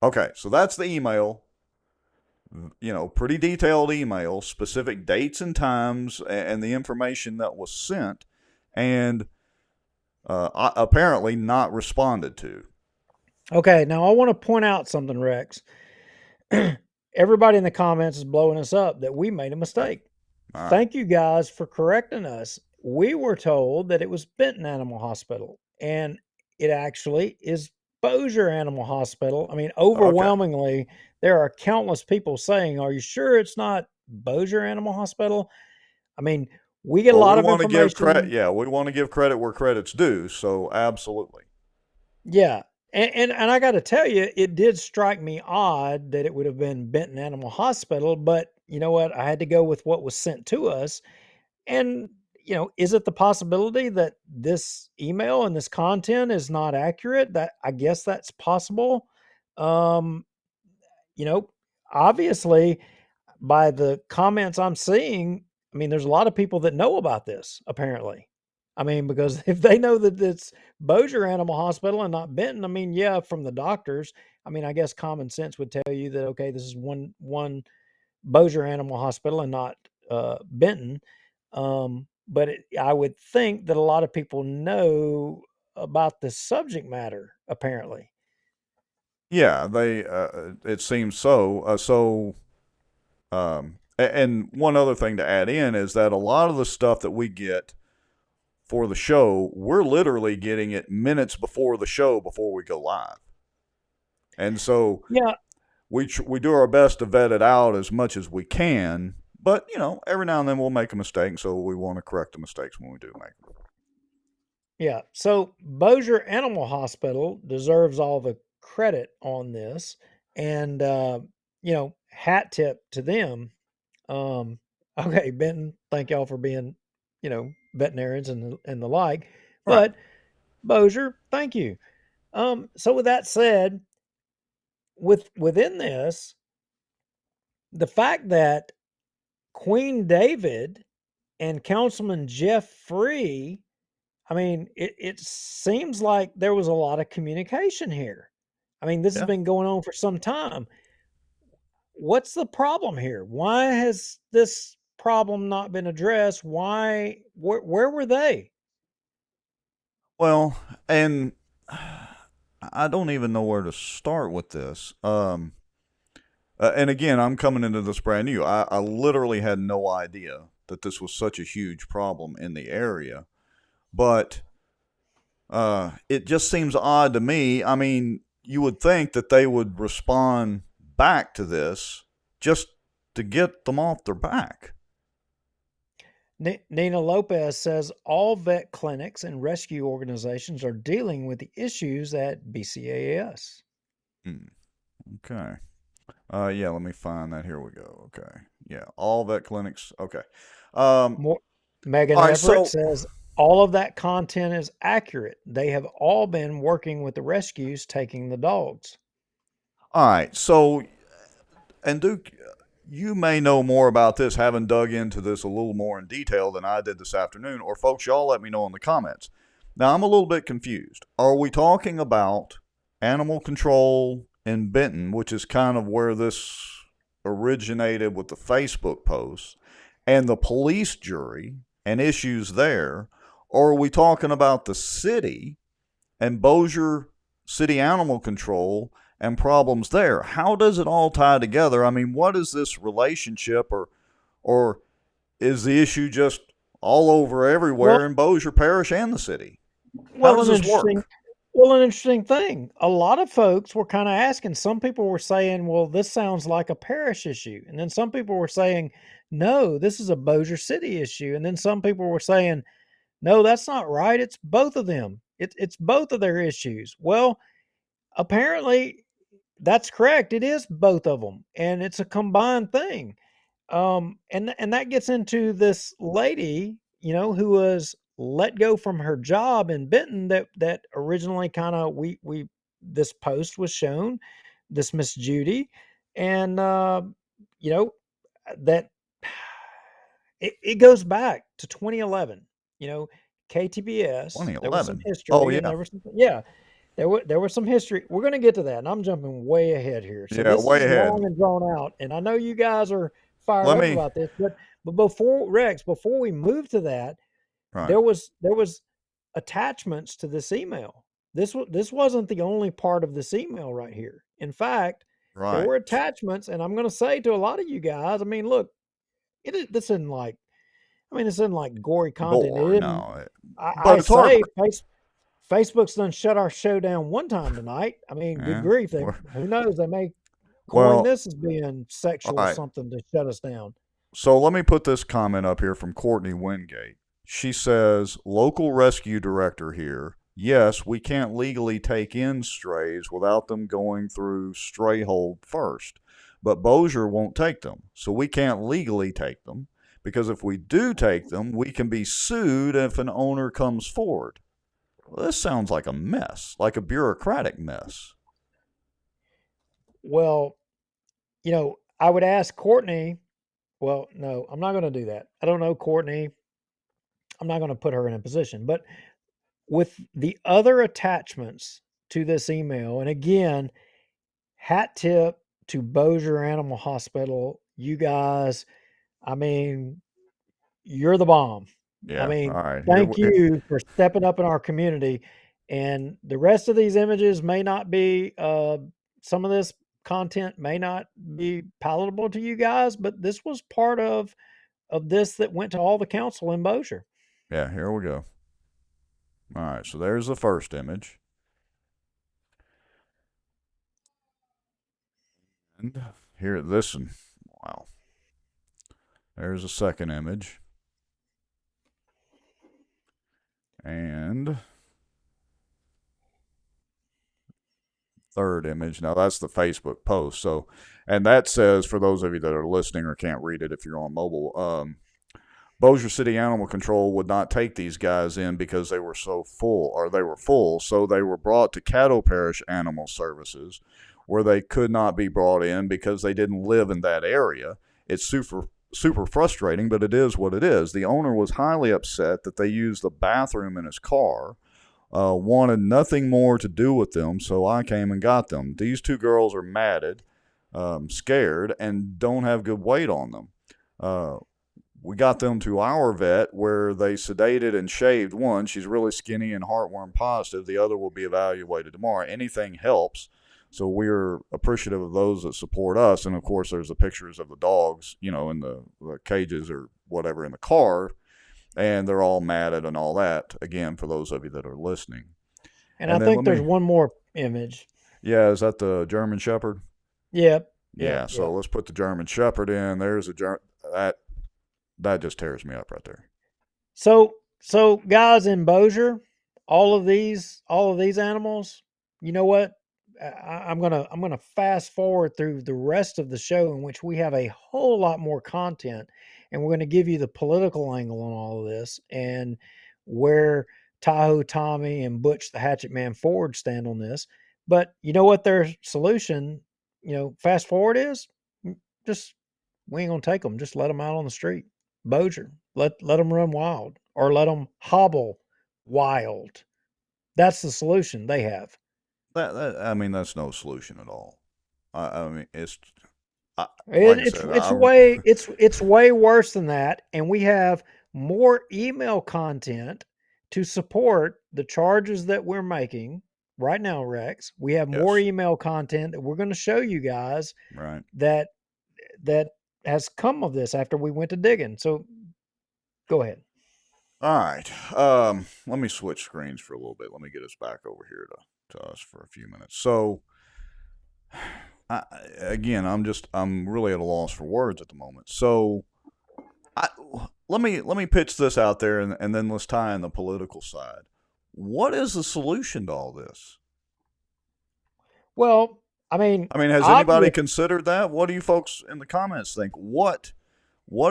Okay, so that's the email. Pretty detailed email, specific dates and times, and the information that was sent, and apparently not responded to. Okay, now I want to point out something, Rex. Everybody in the comments is blowing us up that we made a mistake. Right. Thank you guys for correcting us. We were told that it was Benton Animal Hospital, and it actually is Bossier Animal Hospital. I mean, overwhelmingly, there are countless people saying, "Are you sure it's not Bossier Animal Hospital?" I mean, we get a lot of information. We want to give credit where credit's due. So absolutely. Yeah. And I got to tell you, it did strike me odd that it would have been Benton Animal Hospital, but you know what? I had to go with what was sent to us. And, is it the possibility that this email and this content is not accurate? That I guess that's possible. Um, you know, obviously, by the comments I'm seeing, I mean, there's a lot of people that know about this, apparently. I mean, because if they know that it's Bossier Animal Hospital and not Benton, I mean, yeah, from the doctors, I mean, I guess common sense would tell you that, okay, this is one Bossier Animal Hospital and not Benton. But I would think that a lot of people know about the subject matter, apparently. Yeah, they. It seems so. And one other thing to add in is that a lot of the stuff that we get for the show, we're literally getting it minutes before the show before we go live, and so Yeah, we do our best to vet it out as much as we can. But every now and then we'll make a mistake, so we want to correct the mistakes when we do make them. yeah. So Bossier Animal Hospital deserves all the credit on this, and hat tip to them. Um, okay, Benton, thank y'all for being, veterinarians and the like. Right. But Bossier, thank you. So with that said, within this, the fact that Queen David and Councilman Jeff Free, I mean, it seems like there was a lot of communication here. I mean, this has Yeah. been going on for some time. What's the problem here? Why has this problem not been addressed? Why? Where were they? Well, and I don't even know where to start with this. And again, I'm coming into this brand new. I literally had no idea that this was such a huge problem in the area. But it just seems odd to me. I mean, you would think that they would respond back to this just to get them off their back. Nina Lopez says all vet clinics and rescue organizations are dealing with the issues at BCAS. Hmm. Okay. Yeah, let me find that. Here we go. Okay. Yeah, all vet clinics. Okay. More, Megan All right. Everett So, says all of that content is accurate. They have all been working with the rescues, taking the dogs. all right. So, and Duke, you may know more about this, having dug into this a little more in detail than I did this afternoon, or folks, y'all let me know in the comments. Now, I'm a little bit confused. Are we talking about animal control in Benton, which is kind of where this originated with the Facebook posts, and the police jury and issues there? Or are we talking about the city and Bossier City Animal Control and problems there? How does it all tie together? I mean, what is this relationship, or is the issue just all over Well, everywhere in Bossier Parish and the city? How well, does an this interesting, work? well, an interesting thing. A lot of folks were kind of asking. Some people were saying, "Well, this sounds like a parish issue," and then some people were saying, "No, this is a Bossier City issue," and then some people were saying, "No, that's not right. It's both of them. It's both of their issues." Well, apparently, that's correct. It is both of them, and it's a combined thing. And that gets into this lady, who was let go from her job in Benton that originally kind of we this post was shown, this Miss Judy, and you know that it goes back to 2011. You know, KTBS. There was some 2011. Oh, history, and yeah. there was some history. We're gonna get to that, and I'm jumping way ahead here. So Yeah, this way is ahead. long and drawn out, and I know you guys are fired Let up me, about this, but before Rex, before we move to that, right, there was attachments to this email. This wasn't the only part of this email right here. In fact, there right. were attachments, and I'm gonna say to a lot of you guys, I mean, look, this isn't like, this isn't like gory content. It Gore, isn't. no. I But it's hard. say Facebook's done shut our show down one time tonight. I mean, good Yeah. grief. Who knows? They may coin Well, this as being all sexual right. something to shut us down. So let me put this comment up here from Courtney Wingate. She says, local rescue director here. Yes, we can't legally take in strays without them going through stray hold first. But Bossier won't take them. So we can't legally take them because if we do take them, we can be sued if an owner comes forward. Well, this sounds like a mess, like a bureaucratic mess. Well, I would ask Courtney. Well, no, I'm not going to do that. I don't know Courtney. I'm not going to put her in a position. But with the other attachments to this email, and again, hat tip to Bossier Animal Hospital. You guys, I mean, you're the bomb. I Yeah. All mean, right. thank you for stepping up in our community. And the rest of these images may not be, some of this content may not be palatable to you guys, but this was part of this that went to all the council in Bossier. Yeah. Here we go. All right. So there's the first image, and here, listen. Wow. There's a second image, and third image. Now that's the Facebook post. So, and that says, for those of you that are listening or can't read it if you're on mobile, Bossier City Animal Control would not take these guys in because they were so full, or they were full. So they were brought to Caddo Parish Animal Services, where they could not be brought in because they didn't live in that area. It's super frustrating, but it is what it is. The owner was highly upset that they used the bathroom in his car. Wanted nothing more to do with them, so I came and got them. These two girls are matted, scared, and don't have good weight on them. We got them to our vet where they sedated and shaved one. She's really skinny and heartworm positive. The other will be evaluated tomorrow. Anything helps. So we're appreciative of those that support us. And of course, there's the pictures of the dogs, in the cages or whatever in the car. And they're all matted and all that. Again, for those of you that are listening. And I think there's one more image. Yeah, is that the German Shepherd? Yep. Yeah. So let's put the German Shepherd in. There's that just tears me up right there. So guys in Bossier, all of these animals, you know what? I'm gonna fast forward through the rest of the show in which we have a whole lot more content, and we're going to give you the political angle on all of this and where Tahoe Tommy and Butch the Hatchet Man Ford stand on this. But you know what their solution, fast forward is? Just we ain't gonna take them. Just let them out on the street. Bossier, let them run wild or let them hobble wild. That's the solution they have. I mean, that's no solution at all. I mean, like I It's said, it's way it's way worse than that, and we have more email content to support the charges that we're making right now, Rex. We have more yes, email content that we're going to show you guys right. that that has come of this after we went to digging. So go ahead. All right. Let me switch screens for a little bit. Let me get us back over here to us for a few minutes. So, again, I'm really at a loss for words at the moment. So, I, let me pitch this out there, and then let's tie in the political side. What is the solution to all this? Well, I mean, Has anybody obvious. considered that? What do you folks in the comments think? What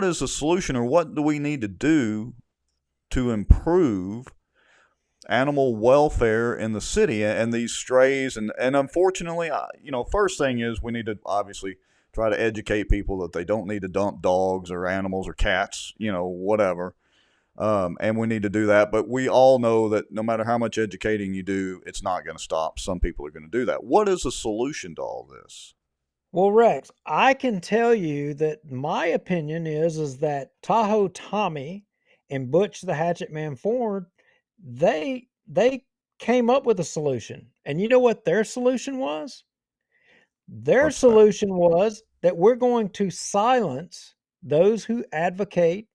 is the solution, or what do we need to do to improve animal welfare in the city and these strays? And unfortunately, first thing is we need to obviously try to educate people that they don't need to dump dogs or animals or cats, whatever. And we need to do that. But we all know that no matter how much educating you do, it's not going to stop. Some people are going to do that. What is the solution to all this? Well, Rex, I can tell you that my opinion is that Tahoe Tommy and Butch the Hatchet Man Ford, they came up with a solution. And you know what their solution was? Their What's that? solution was that we're going to silence those who advocate,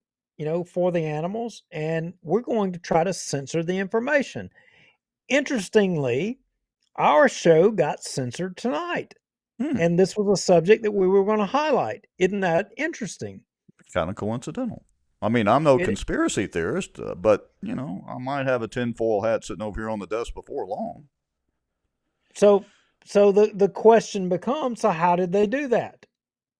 for the animals, and we're going to try to censor the information. Interestingly, our show got censored tonight. Hmm. And this was a subject that we were going to highlight. Isn't that interesting? Kind of coincidental. I mean, I'm no It, conspiracy theorist, but I might have a tinfoil hat sitting over here on the desk before long. so the question becomes, so how did they do that?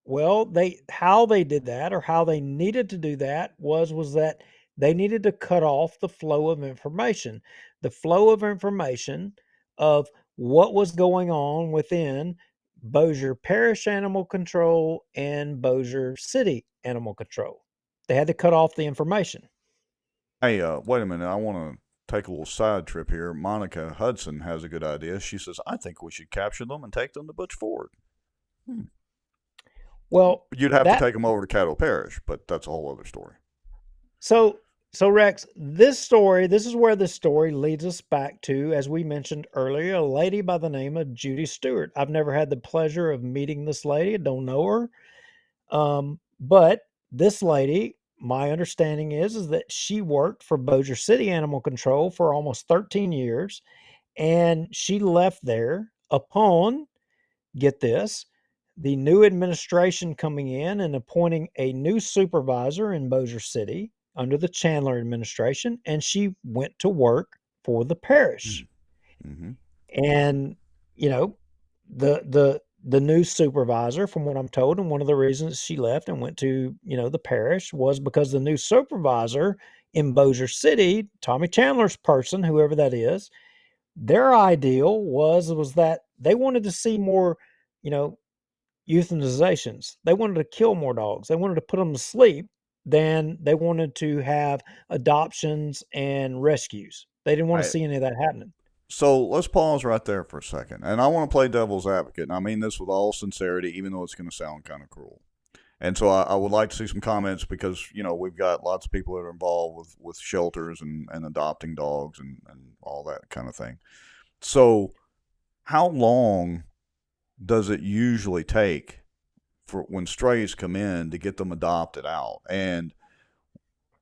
Well, how they did that or how they needed to do that was that they needed to cut off the flow of information. The flow of information of what was going on within Bossier Parish Animal Control and Bossier City Animal Control. They had to cut off the information. Hey, wait a minute. I want to take a little side trip here. Monica Hudson has a good idea. She says, I think we should capture them and take them to Butch Ford. Hmm. Well, You'd have to that take them over to Cattle Parish, but that's a whole other story. so so Rex, this is where this story leads us back to, as we mentioned earlier, a lady by the name of Judy Stewart. I've never had the pleasure of meeting this lady. I don't know her. But this lady, my understanding is that she worked for Bossier City Animal Control for almost 13 years, and she left there upon, get this, the new administration coming in and appointing a new supervisor in Bossier City under the Chandler administration, and she went to work for the parish. Mm-hmm. And, you know, the new supervisor, from what I'm told, and one of the reasons she left and went to, the parish was because the new supervisor in Bossier City, Tommy Chandler's person, whoever that is, their ideal was that they wanted to see more, you know, euthanizations. They wanted to kill more dogs. They wanted to put them to sleep than they wanted to have adoptions and rescues. They didn't All want to right. see any of that happening. So let's pause right there for a second. And I want to play devil's advocate. And I mean this with all sincerity, even though it's going to sound kind of cruel. And so I would like to see some comments because, we've got lots of people that are involved with shelters and adopting dogs and all that kind of thing. So how long does it usually take for when strays come in to get them adopted out? And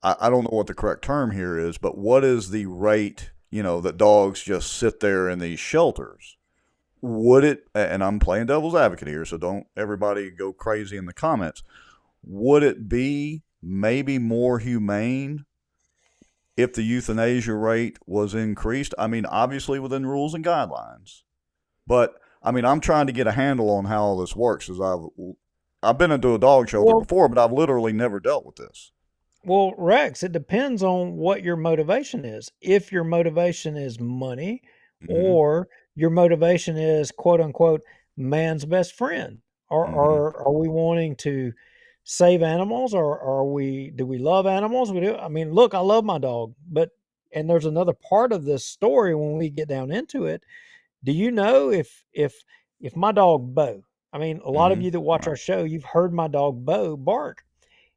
I don't know what the correct term here is, but what is the rate, that dogs just sit there in these shelters? Would it, and I'm playing devil's advocate here, so don't everybody go crazy in the comments, would it be maybe more humane if the euthanasia rate was increased? I mean, obviously within rules and guidelines. But I mean, I'm trying to get a handle on how all this works. As I've been into a dog shelter Well, before, but I've literally never dealt with this. Well, Rex, it depends on what your motivation is. If your motivation is money Mm-hmm. or your motivation is quote unquote man's best friend, Mm-hmm. or are we wanting to save animals, or do we love animals? We do. I mean, look, I love my dog, but and there's another part of this story when we get down into it. Do you know if my dog Bo, I mean, a lot of Mm-hmm. you that watch Right. our show, you've heard my dog Bo bark.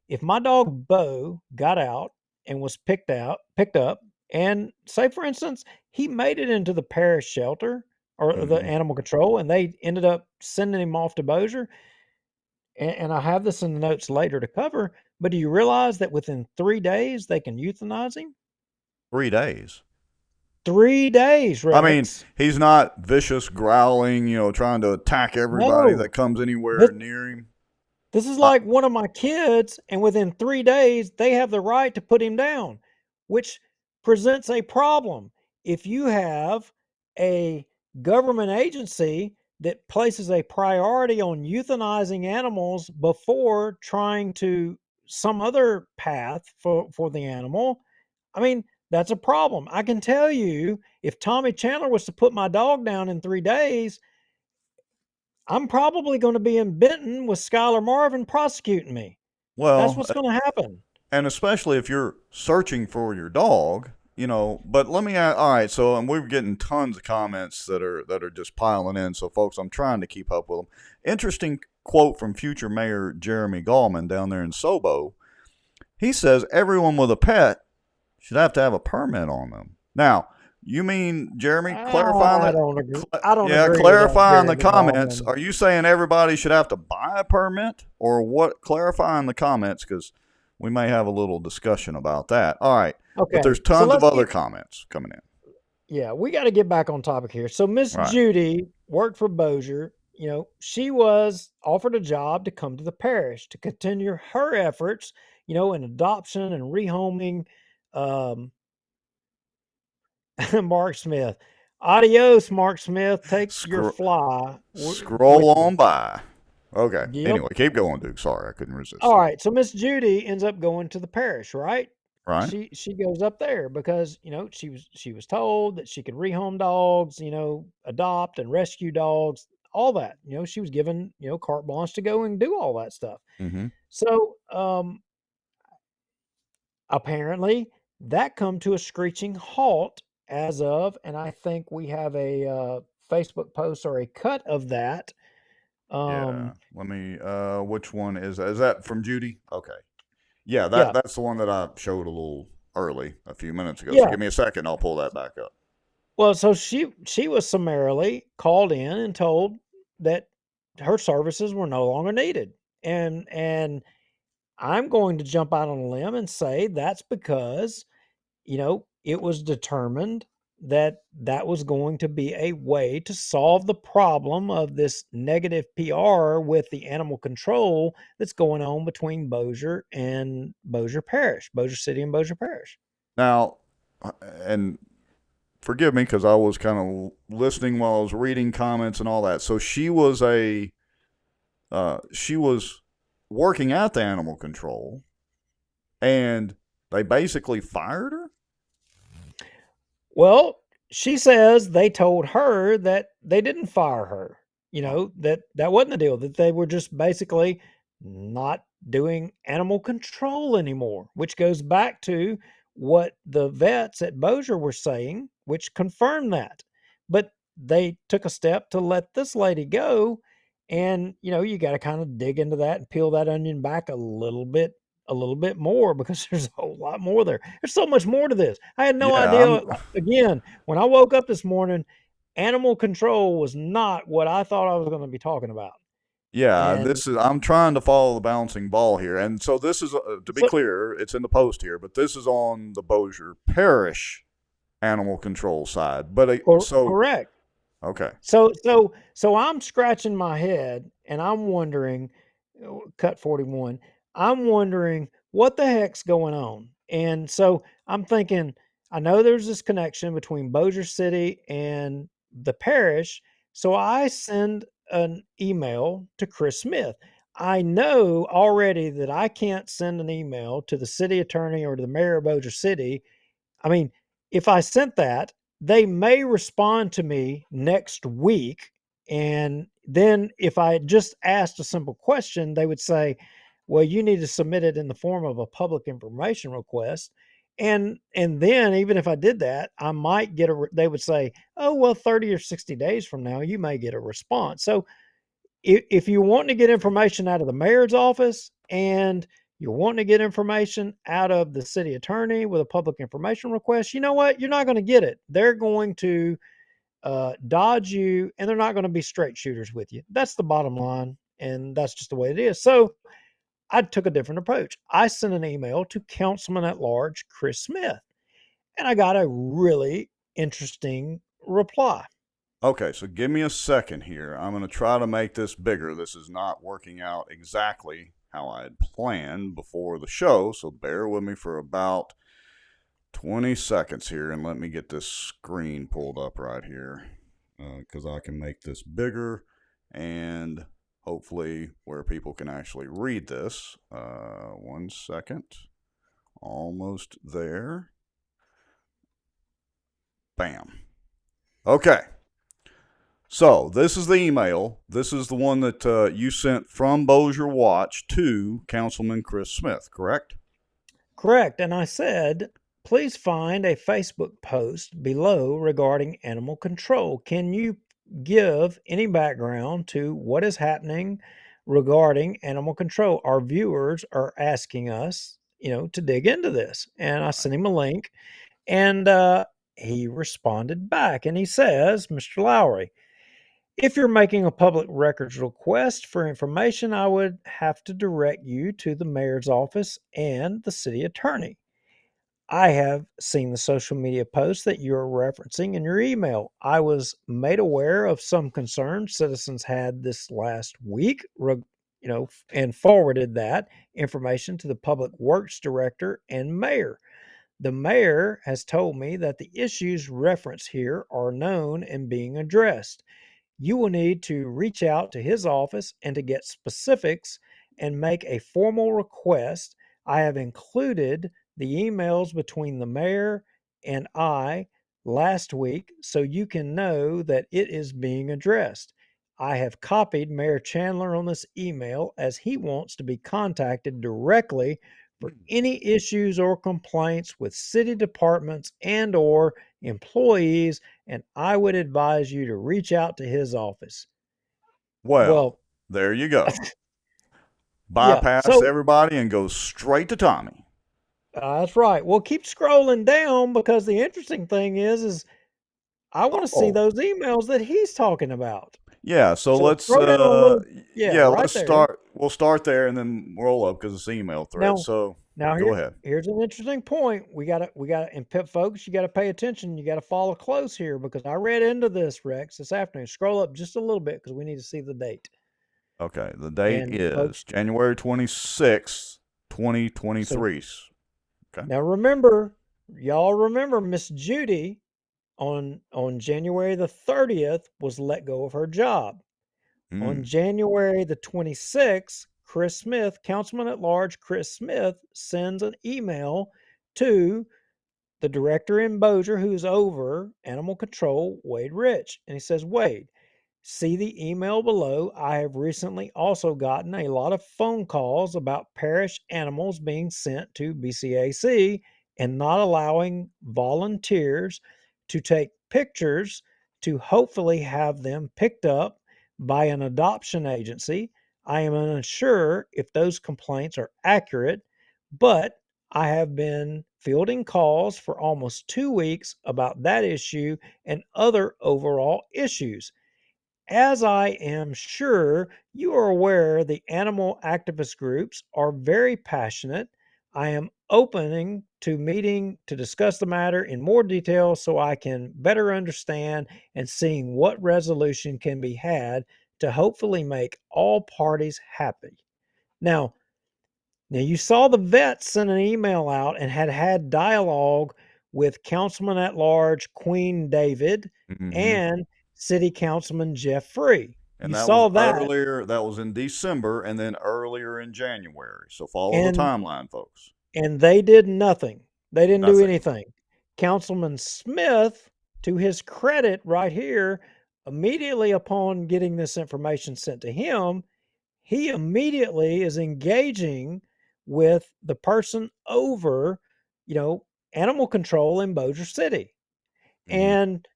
If my dog Bo got out and was picked up, and say for instance, he made it into the parish shelter or the Mm-hmm. animal control, and they ended up sending him off to Bossier, and I have this in the notes later to cover, but do you realize that within 3 days they can euthanize him? 3 days. 3 days, I mean, Rex. he's not vicious, growling, trying to attack everybody No. that comes anywhere This, near him. This is I, like one of my kids, and within 3 days, they have the right to put him down, which presents a problem. If you have a government agency that places a priority on euthanizing animals before trying to some other path for the animal, I mean, that's a problem. I can tell you, if Tommy Chandler was to put my dog down in 3 days, I'm probably going to be in Benton with Skylar Marvin prosecuting me. That's well, what's going to happen. and especially if you're searching for your dog, But let me ask, all right. So, and we're getting tons of comments that are just piling in. So, folks, I'm trying to keep up with them. Interesting quote from future Mayor Jeremy Gallman down there in Sobo. He says everyone with a pet should have to have a permit on them. Now, you mean Jeremy clarifying I that? don't agree. I don't Yeah, agree with that, clarifying the Jeremy comments. Gallman. Are you saying everybody should have to buy a permit, or what? Clarifying the comments because we may have a little discussion about that. All right, but Okay, there's so tons of let's other get. comments coming in. Yeah, we got to get back on topic here. So Miss Right. Judy worked for Bossier. She was offered a job to come to the parish to continue her efforts, in adoption and rehoming. Um, Mark Smith. Adios, Mark Smith. Take your Scro- fly with scroll you. on by. Okay. Yep. Anyway, keep going, Duke. Sorry, I couldn't resist All it. right. So Miss Judy ends up going to the parish, right? Right. She goes up there because she was told that she could rehome dogs, adopt and rescue dogs, all that. She was given, carte blanche to go and do all that stuff. Mm-hmm. So apparently that come to a screeching halt as of, and I think we have a Facebook post or a cut of that. Yeah. Let me. Which one is that? Is that from Judy? Okay. Yeah, Yeah, that's the one that I showed a little early a few minutes ago. So yeah. give me a second. I'll pull that back up. Well, so she was summarily called in and told that her services were no longer needed. And I'm going to jump out on a limb and say that's because, it was determined that that was going to be a way to solve the problem of this negative PR with the animal control that's going on between Bossier and Bossier Parish, Bossier City and Bossier Parish. Now, and forgive me because I was kind of listening while I was reading comments and all that. So she was working at the animal control, and they basically fired her. Well, she says they told her that they didn't fire her. That wasn't the deal, that they were just basically not doing animal control anymore, which goes back to what the vets at Bossier were saying, which confirmed that. But they took a step to let this lady go. And, you got to kind of dig into that and peel that onion back a little bit more because there's a whole lot more there. There's so much more to this. I had no Yeah, idea. Again, when I woke up this morning, animal control was not what I thought I was going to be talking about. yeah. And This is I'm trying to follow the bouncing ball here, and so this is to be so, clear, it's in the post here, but this is on the Bossier Parish animal control side. But so correct. okay, So I'm scratching my head and I'm wondering, cut 41, I'm wondering what the heck's going on. And so I'm thinking, I know there's this connection between Bossier City and the parish. So I send an email to Chris Smith. I know already that I can't send an email to the city attorney or to the mayor of Bossier City. I mean, if I sent that, they may respond to me next week. And then if I just asked a simple question, they would say, well, you need to submit it in the form of a public information request. And then even if I did that, I might get they would say, oh, well, 30 or 60 days from now, you may get a response. So if you want to get information out of the mayor's office and you're wanting to get information out of the city attorney with a public information request, you know what? You're not going to get it. They're going to dodge you and they're not going to be straight shooters with you. That's the bottom line. And that's just the way it is. So I took a different approach. I sent an email to Councilman at Large Chris Smith, and I got a really interesting reply. okay. So give me a second here. I'm going to try to make this bigger. This is not working out exactly how I had planned before the show, so bear with me for about 20 seconds here and let me get this screen pulled up right here because I can make this bigger and hopefully where people can actually read this. 1 second. Almost there. Bam. Okay. So this is the email. This is the one that you sent from Bossier Watch to Councilman Chris Smith, correct? Correct. And I said, please find a Facebook post below regarding animal control. Can you give any background to what is happening regarding animal control? Our viewers are asking us, to dig into this. And I sent him a link and he responded back and he says, Mr. Lowry, if you're making a public records request for information, I would have to direct you to the mayor's office and the city attorney. I have seen the social media posts that you're referencing in your email. I was made aware of some concerns citizens had this last week, and forwarded that information to the public works director and mayor. The mayor has told me that the issues referenced here are known and being addressed. You will need to reach out to his office and to get specifics and make a formal request. I have included the emails between the mayor and I last week so you can know that it is being addressed. I have copied Mayor Chandler on this email as he wants to be contacted directly for any issues or complaints with city departments and or employees, and I would advise you to reach out to his office. Well, Well, there you go. yeah. Bypass So everybody and go straight to Tommy. that's right. Well, keep scrolling down because the interesting thing is I want to see Oh, those emails that he's talking about. yeah. So So let's, scroll down a little. Yeah, yeah, right let's there. start. We'll start there and then roll up because it's email thread. Now, So now go ahead. here's an interesting point. We gotta, and pip folks, you gotta pay attention. You gotta follow close here because I read into this Rex this afternoon. Scroll up just a little bit because we need to see the date. Okay. The date And is folks, January 26th, so 2023. Okay. now remember, y'all remember Miss Judy on January the 30th was let go of her job. On Mm. January the 26th, Chris Smith, Councilman at Large Chris Smith, sends an email to the director in Bossier who's over animal control, Wade Rich. And he says, Wade, see the email below. I have recently also gotten a lot of phone calls about parish animals being sent to BCAC and not allowing volunteers to take pictures to hopefully have them picked up by an adoption agency. I am unsure if those complaints are accurate, but I have been fielding calls for almost 2 weeks about that issue and other overall issues. As I am sure you are aware, the animal activist groups are very passionate. I am opening to meeting to discuss the matter in more detail so I can better understand and seeing what resolution can be had to hopefully make all parties happy. Now, now, you saw the vets send an email out and had dialogue with Councilman at Large Queen David Hmm. and City Councilman Jeff Free. And You that was saw that, earlier. That was in December and then earlier in January. So follow the and timeline, folks. they did nothing. They didn't do Nothing. anything. Councilman Smith, to his credit, right here, immediately upon getting this information sent to him, he immediately is engaging with the person over, you know, animal control in Bossier City. Hmm. And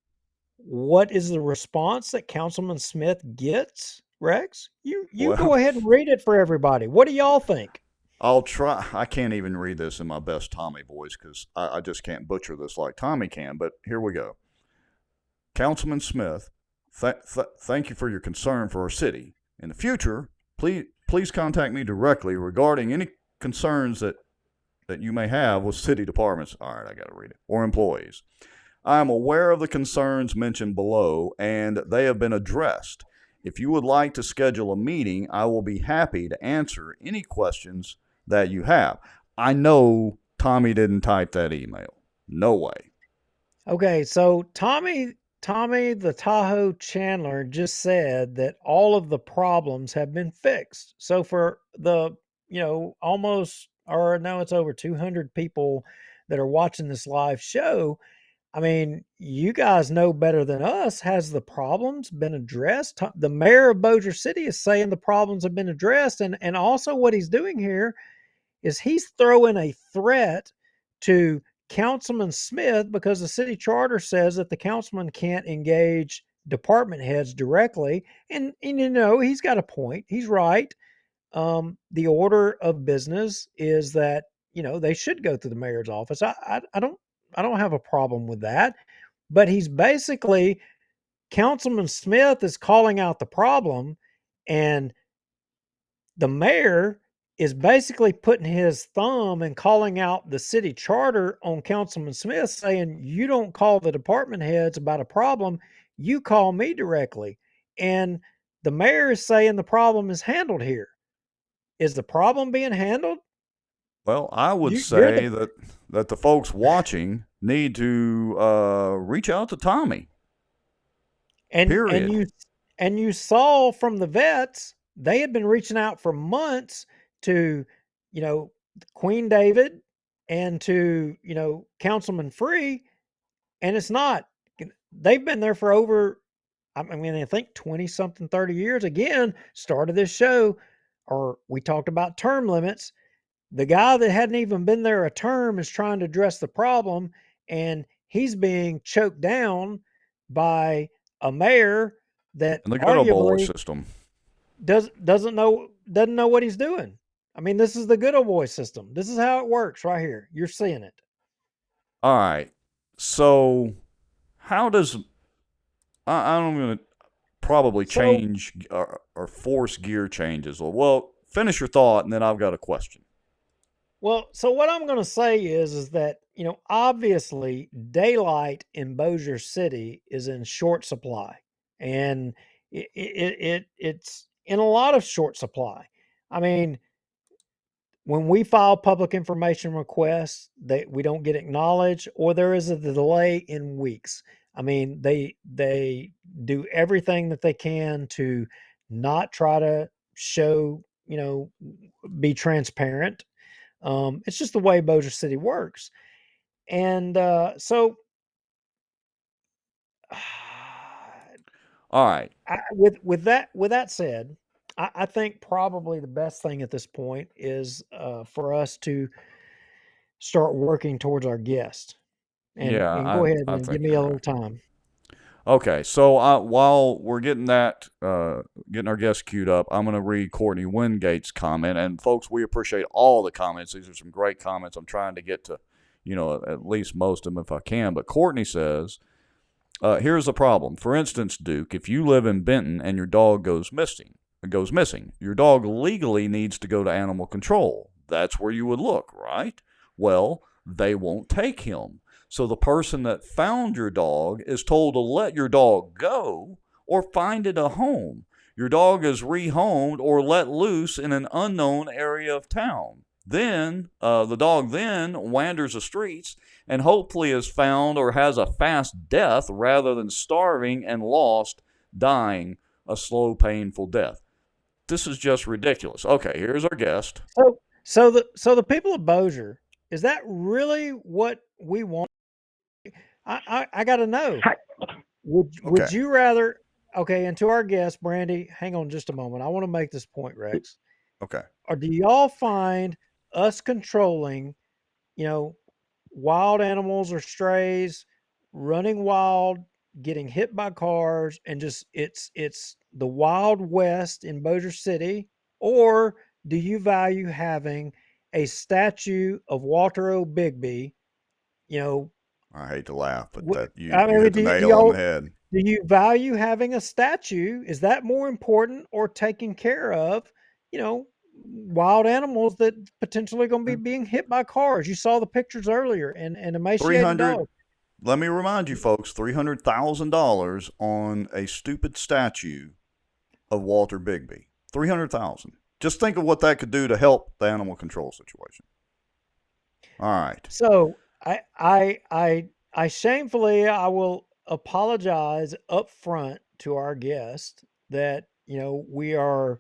what is the response that Councilman Smith gets, Rex? You Well, go ahead and read it for everybody. What do y'all think? I'll try. I can't even read this in my best Tommy voice because I just can't butcher this like Tommy can. But here we go. Councilman Smith, thank you for your concern for our city. In the future, please contact me directly regarding any concerns that you may have with city departments. All right, I got to read it. Or employees. I am aware of the concerns mentioned below, and they have been addressed. If you would like to schedule a meeting, I will be happy to answer any questions that you have. I know Tommy didn't type that email. No way. Okay, so Tommy the Tahoe Chandler just said that all of the problems have been fixed. So for the, almost, or no, it's over 200 people that are watching this live show. I mean, you guys know better than us. Has the problems been addressed? The mayor of Bossier City is saying the problems have been addressed, and also what he's doing here is he's throwing a threat to Councilman Smith because the city charter says that the councilman can't engage department heads directly. And he's got a point. He's right. The order of business is that they should go through the mayor's office. I don't have a problem with that. But he's basically Councilman Smith is calling out the problem, and the mayor is basically putting his thumb and calling out the city charter on Councilman Smith, saying, You don't call the department heads about a problem, you call me directly. And the mayor is saying the problem is handled here. Is the problem being handled? Well, I would You're say the that the folks watching need to reach out to Tommy. and and Period. you and you saw from the vets, they had been reaching out for months to, you know, Queen David and to, Councilman Free, and it's not. They've been there for over, I mean, I think 20 something, 30 years, again, started this show, or we talked about term limits. The guy that hadn't even been there a term is trying to address the problem, and he's being choked down by a mayor that And the good old boy arguably system. doesn't know what he's doing. I mean, this is the good old boy system. This is how it works right here. You're seeing it. All right. So, how does I'm going to probably So, change or force gear changes. Well, finish your thought, and then I've got a question. so what I'm going to say is that, obviously daylight in Bossier City is in short supply, and it's in a lot of short supply. I mean, when we file public information requests, we don't get acknowledged, or there is a delay in weeks. I mean, they do everything that they can to not try to show, be transparent. It's just the way Bossier City works, and so All right. with that said, I think probably the best thing at this point is for us to start working towards our guest. And Yeah, and go ahead I and give think me you're a right. little time. Okay, so while we're getting that, getting our guest queued up, I'm going to read Courtney Wingate's comment. And folks, we appreciate all the comments. These are some great comments. I'm trying to get to, at least most of them if I can. But Courtney says, here's the problem. For instance, Duke, if you live in Benton and your dog goes missing, your dog legally needs to go to animal control. That's where you would look, right? Well, they won't take him. So the person that found your dog is told to let your dog go or find it a home. Your dog is rehomed or let loose in an unknown area of town. Then the dog then wanders the streets and hopefully is found or has a fast death rather than starving and lost, dying a slow, painful death. This is just ridiculous. Okay, here's our guest. So the people of Bossier, is that really what we want? I got to know. Hi. Would Okay. you rather? Okay, and to our guest, Brandy, hang on just a moment. I want to make this point, Rex. Okay. Or do y'all find us controlling, you know, wild animals or strays running wild, getting hit by cars, and just it's the Wild West in Bossier City? Or do you value having a statue of Walter O. Bigby? You know, I hate to laugh, but that you I you mean, hit the nail on the head. do you value having a statue? Is that more important, or taking care of, you know, wild animals that potentially going to be being hit by cars? You saw the pictures earlier, and Three emaciated hundred. dog. Let me remind you, folks, $300,000 on a stupid statue of Walter Bigby. 300,000. Just think of what that could do to help the animal control situation. All right. So I shamefully I will apologize up front to our guest that we are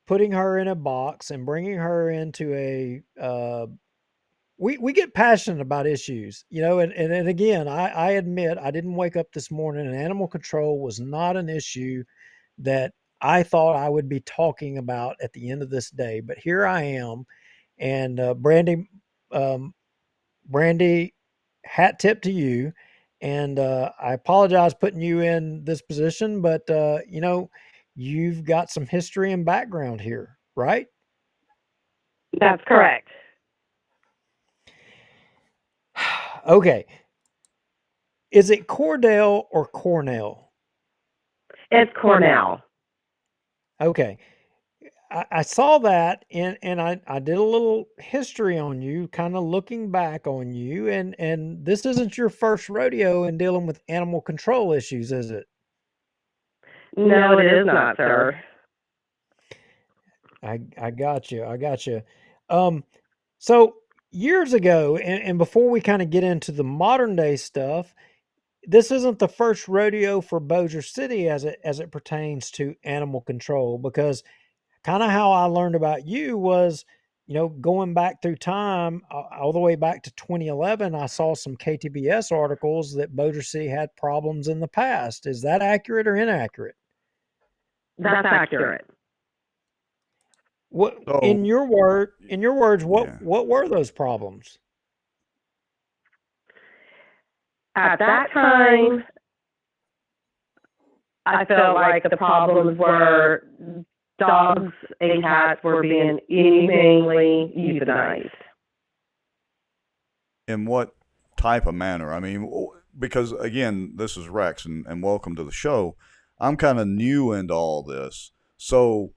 putting her in a box and bringing her into a we get passionate about issues, and again, I admit I didn't wake up this morning and animal control was not an issue that I thought I would be talking about at the end of this day, but here I am. And um, Brandy, hat tip to you. And I apologize putting you in this position, but you've got some history and background here, right? That's correct. Okay. Is it Cordell or Cornell? It's Cornell. Okay. I saw that, and I did a little history on you, kind of looking back on you, and this isn't your first rodeo in dealing with animal control issues, is it? No, it is not, sir. I got you. I got you. Um, so years ago, and before we kind of get into the modern day stuff, this isn't the first rodeo for Bossier City as it pertains to animal control, because kind of how I learned about you was going back through time, all the way back to 2011, I saw some KTBS articles that Bossier had problems in the past. Is that accurate or inaccurate? That's accurate. What So, in your words, yeah. what were those problems? At that time, I felt like the problems were dogs and cats were being inhumanely euthanized. In what type of manner? I mean, because again, this is Rex, and welcome to the show. I'm kind of new into all this. So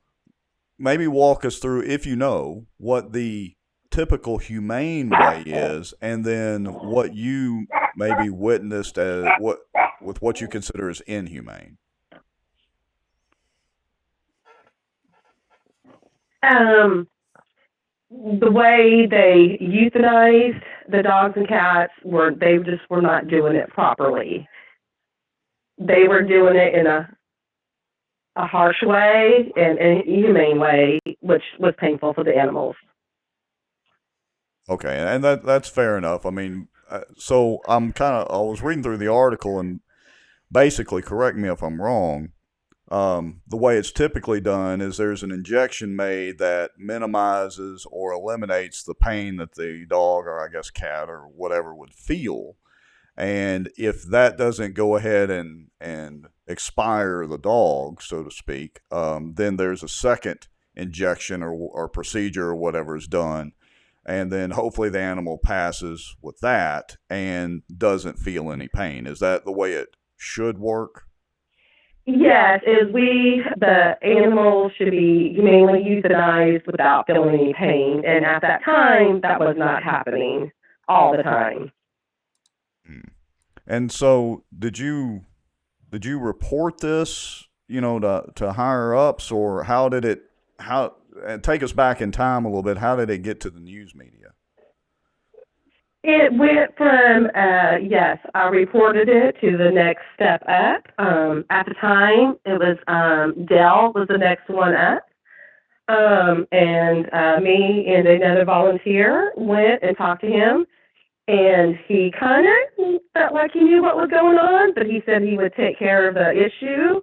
maybe walk us through, if you know, what the typical humane way is, and then what you maybe witnessed as what you consider as inhumane. The way they euthanized the dogs and cats they just were not doing it properly. They were doing it in a harsh way and an inhumane way, which was painful for the animals. Okay, and that's fair enough. I mean, so I was reading through the article, and basically, correct me if I'm wrong. The way it's typically done is there's an injection made that minimizes or eliminates the pain that the dog, or I guess cat or whatever, would feel. And if that doesn't go ahead and expire the dog, so to speak, then there's a second injection or procedure or whatever is done. And then hopefully the animal passes with that and doesn't feel any pain. Is that the way it should work? Yes, the animals should be humanely euthanized without feeling any pain. And at that time, that was not happening all the time. And so did you report this, to higher ups, or and take us back in time a little bit, how did it get to the news media? It went from, yes, I reported it to the next step up. At the time, it was Dell was the next one up. And me and another volunteer went and talked to him. And he kind of felt like he knew what was going on, but he said he would take care of the issue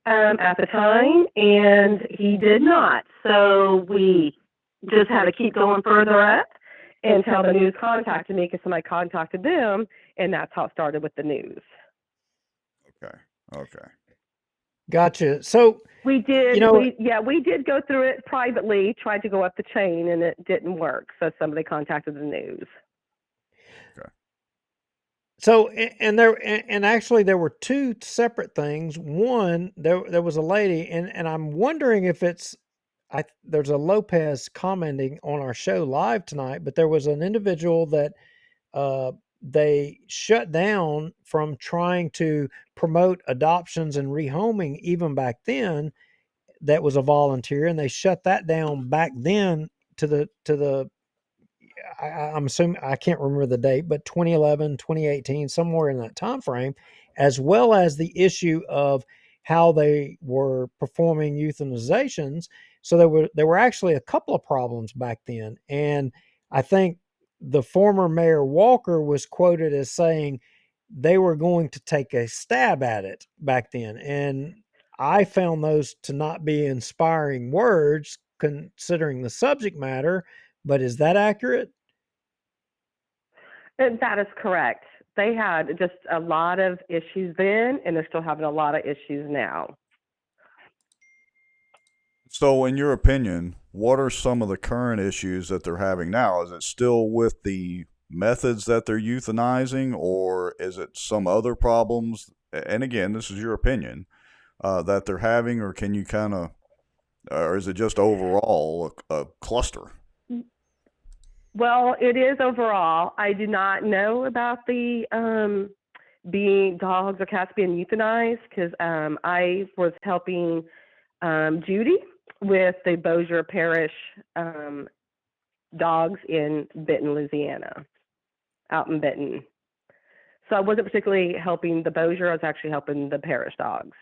at the time, and he did not. So we just had to keep going further up until the news contacted me, because somebody contacted them, and that's how it started with the news. Okay. Gotcha. So we did, we did go through it privately, tried to go up the chain, and it didn't work. So somebody contacted the news. Okay. So, and actually there were two separate things. One, there was a lady, and I'm wondering if there's a Lopez commenting on our show live tonight, but there was an individual that they shut down from trying to promote adoptions and rehoming even back then. That was a volunteer, and they shut that down back then to the I'm assuming, I can't remember the date, but 2011, 2018, somewhere in that time frame, as well as the issue of how they were performing euthanizations. So there were actually a couple of problems back then. And I think the former Mayor Walker was quoted as saying they were going to take a stab at it back then. And I found those to not be inspiring words considering the subject matter, but is that accurate? That is correct. They had just a lot of issues then, and they're still having a lot of issues now. So, in your opinion, what are some of the current issues that they're having now? Is it still with the methods that they're euthanizing, or is it some other problems? And again, this is your opinion, that they're having, or can you or is it just overall a cluster? Well, it is overall. I do not know about the being dogs or cats being euthanized, because I was helping Judy with the Bossier Parish dogs in Benton, Louisiana, out in Benton. So I wasn't particularly helping the Bossier. I was actually helping the Parish dogs.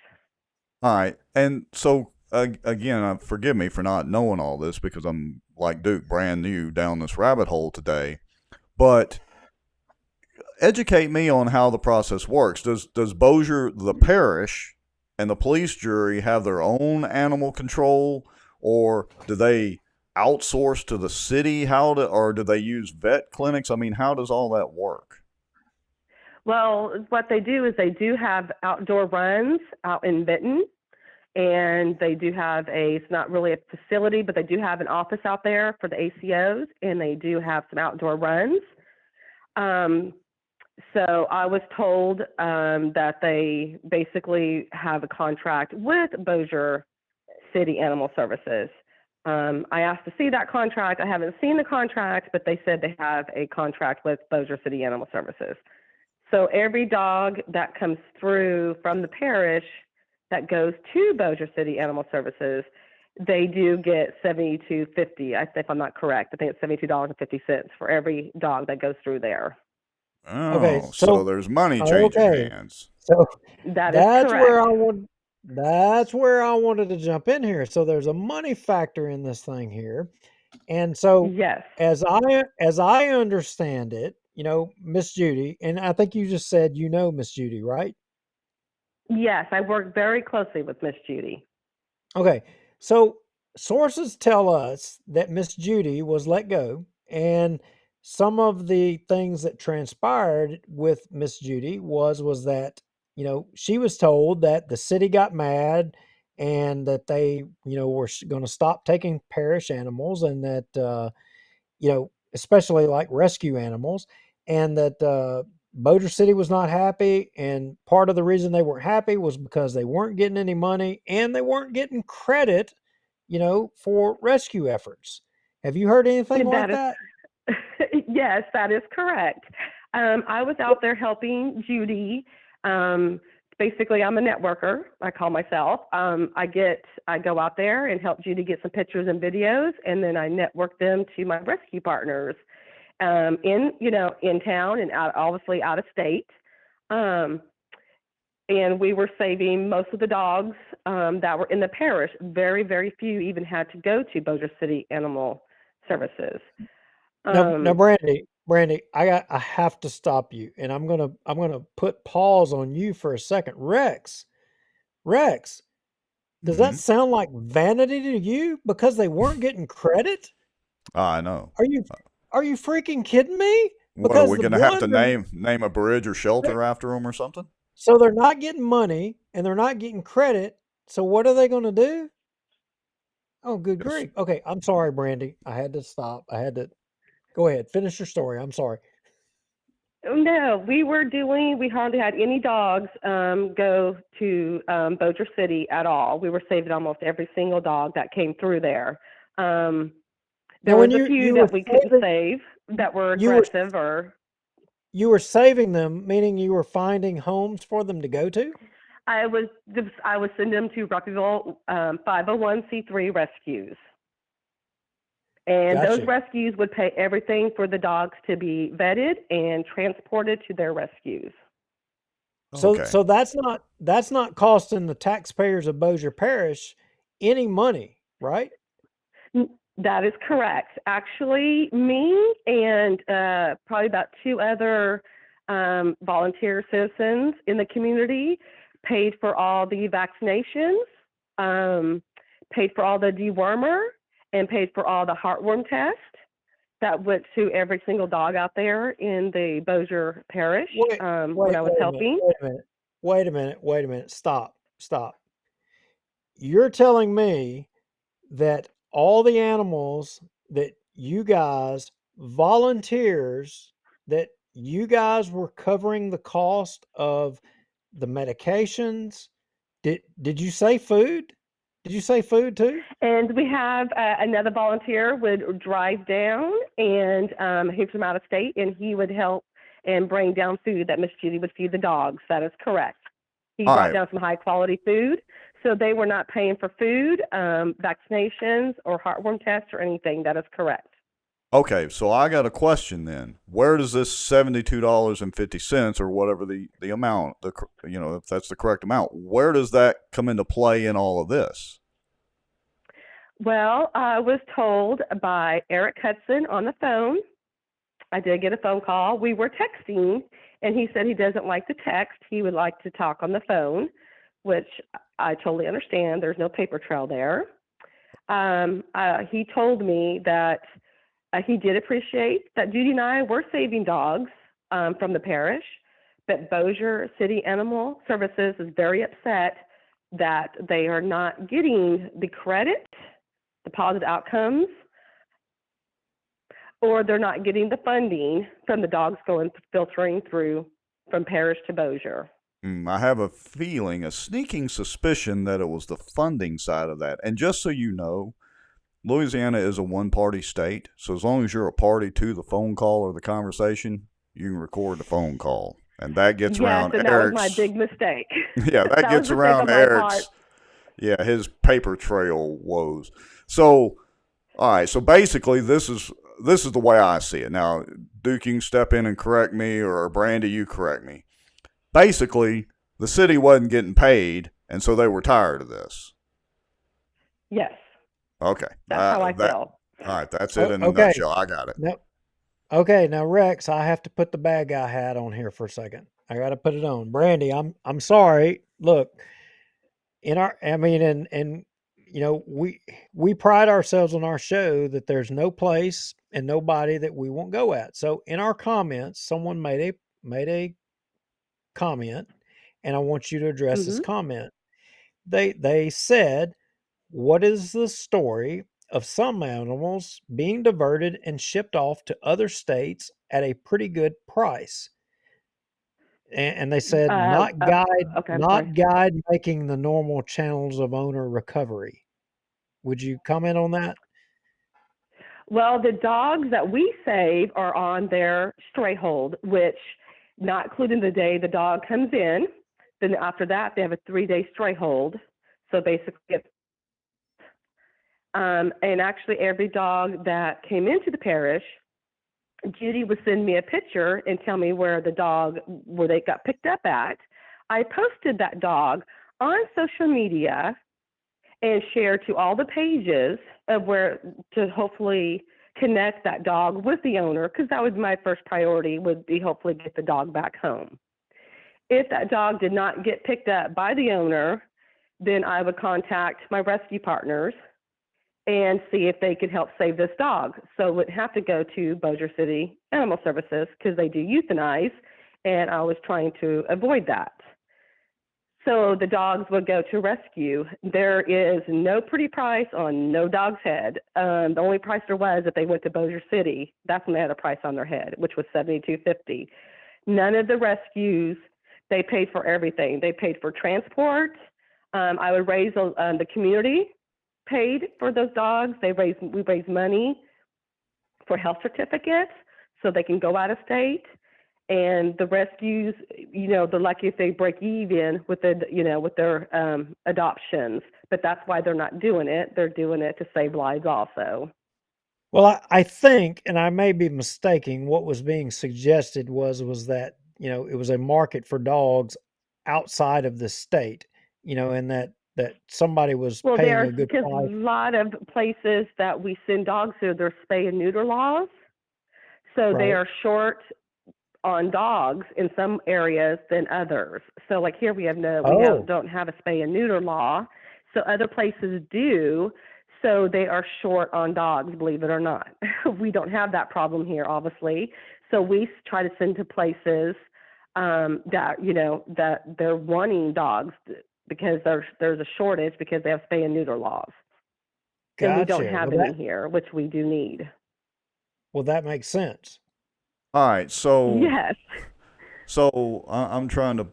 All right. And so, again, forgive me for not knowing all this, because I'm like Duke, brand new down this rabbit hole today. But educate me on how the process works. Does Bossier, the parish, and the police jury have their own animal control, or do they outsource to the city? Or do they use vet clinics? I mean, how does all that work? Well, what they do is they do have outdoor runs out in Benton, and they do have it's not really a facility, but they do have an office out there for the ACOs, and they do have some outdoor runs. So I was told that they basically have a contract with Bossier City Animal Services. I asked to see that contract. I haven't seen the contract, but they said they have a contract with Bossier City Animal Services. So every dog that comes through from the parish that goes to Bossier City Animal Services, they do get $72.50. If I'm not correct, I think it's $72.50 for every dog that goes through there. Oh, Okay, so there's money changing hands. So That is that's correct. that's where I wanted to jump in here. So there's a money factor in this thing here. And so Yes. as I understand it, Miss Judy, and I think you just said Miss Judy, right? Yes, I work very closely with Miss Judy. Okay. So sources tell us that Miss Judy was let go, and some of the things that transpired with Miss Judy was that, she was told that the city got mad and that they, were going to stop taking parish animals, and that especially like rescue animals, and that Bossier City was not happy. And part of the reason they weren't happy was because they weren't getting any money and they weren't getting credit, for rescue efforts. Have you heard anything like that? Yes, that is correct. I was out there helping Judy. Basically, I'm a networker, I call myself. I go out there and help Judy get some pictures and videos, and then I network them to my rescue partners in town and obviously out of state. And we were saving most of the dogs that were in the parish. Very, very few even had to go to Bossier City Animal Services. Now, Brandy, I have to stop you, and I'm gonna put pause on you for a second. Rex, does that sound like vanity to you because they weren't getting credit? I know. Are you freaking kidding me? What, are we going to have to name a bridge or shelter after them or something? So they're not getting money and they're not getting credit. So what are they going to do? Oh, good grief. Okay, I'm sorry, Brandy. I had to stop. Go ahead. Finish your story. I'm sorry. No, we hardly had any dogs go to Bossier City at all. We were saving almost every single dog that came through there. There was a few that we couldn't save that were aggressive You were saving them, meaning you were finding homes for them to go to? I would send them to reputable 501c3 rescues. And Gotcha. those rescues would pay everything for the dogs to be vetted and transported to their rescues. So that's not costing the taxpayers of Bossier Parish any money, right? That is correct. Actually, me and probably about two other volunteer citizens in the community paid for all the vaccinations, paid for all the dewormer, and paid for all the heartworm tests that went to every single dog out there in the Bossier Parish when I was helping. Wait a minute. Stop. You're telling me that all the animals that you guys, volunteers, that you guys were covering the cost of the medications? Did you say food? Did you say food too? And we have another volunteer would drive down, and he's from out of state, and he would help and bring down food that Miss Judy would feed the dogs. That is correct. He brought down some high quality food, so they were not paying for food, vaccinations, or heartworm tests or anything. That is correct. Okay, so I got a question then. Where does this $72.50 or whatever the amount, if that's the correct amount, where does that come into play in all of this? Well, I was told by Eric Hudson on the phone. I did get a phone call. We were texting, and he said he doesn't like to text. He would like to talk on the phone, which I totally understand. There's no paper trail there. He told me that he did appreciate that Judy and I were saving dogs from the parish, but Bossier City Animal Services is very upset that they are not getting the credit, the positive outcomes, or they're not getting the funding from the dogs going filtering through from Parish to Bossier. I have a feeling, a sneaking suspicion that it was the funding side of that. And just so you know, Louisiana is a one-party state, so as long as you're a party to the phone call or the conversation, you can record the phone call. And that gets around Yes, and Eric's. that was my big mistake. Yeah, that gets around Eric's. Yeah, his paper trail woes. So, all right. So basically, this is the way I see it. Now, Duke, you can step in and correct me, or Brandy, you correct me. Basically, the city wasn't getting paid, and so they were tired of this. Yes. Okay. That's how I feel. All right, that's it in a Okay. nutshell. I got it. No. Okay, now Rex, I have to put the bad guy hat on here for a second. I got to put it on. Brandy, I'm sorry. Look, and we pride ourselves on our show that there's no place and nobody that we won't go at. So in our comments, someone made a comment, and I want you to address this comment. They said, "What is the story of some animals being diverted and shipped off to other states at a pretty good price?" And they said, "Not Okay, I'm sorry. guide making the normal channels of owner recovery." Would you comment on that? Well, the dogs that we save are on their stray hold, which, not including the day the dog comes in. Then after that, they have a 3-day stray hold. So basically, and actually every dog that came into the parish, Judy would send me a picture and tell me where they got picked up at. I posted that dog on social media and shared to all the pages of where to hopefully connect that dog with the owner, because that was my first priority, would be hopefully get the dog back home. If that dog did not get picked up by the owner, then I would contact my rescue partners and see if they could help save this dog. So it would have to go to Bossier City Animal Services because they do euthanize, and I was trying to avoid that. So the dogs would go to rescue. There is no pretty price on no dog's head. The only price there was if they went to Bossier City. That's when they had a price on their head, which was $72.50. None of the rescues, they paid for everything. They paid for transport. I would raise the community paid for those dogs. We raised money for health certificates so they can go out of state. And the rescues, they're lucky if they break even with their adoptions. But that's why they're not doing it. They're doing it to save lives also. Well, I think, and I may be mistaken, what was being suggested was that, it was a market for dogs outside of the state, and that somebody was paying a good because price. a lot of places that we send dogs to, there's spay and neuter laws. So they are short on dogs in some areas than others. So like here we don't have a spay and neuter law. So other places do. So they are short on dogs, believe it or not. We don't have that problem here, obviously. So we try to send to places that they're wanting dogs because there's a shortage because they have spay and neuter laws. Gotcha. And we don't have any here, which we do need. Well, that makes sense. All right, so yes. So I'm trying to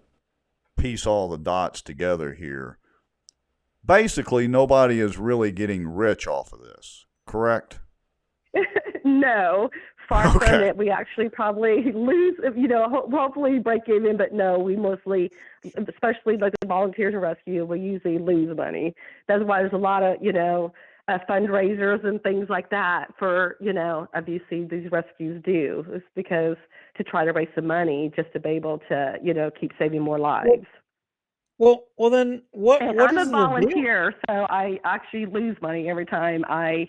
piece all the dots together here. Basically, nobody is really getting rich off of this, correct? No, far from it. We actually probably lose, hopefully break even, but no, we mostly, especially like the volunteers and rescue, we usually lose money. That's why there's a lot of, fundraisers and things like that for, obviously these rescues do. It's because to try to raise some money just to be able to, keep saving more lives. Well, then And what I'm a is the deal? volunteer, so I actually lose money every time I,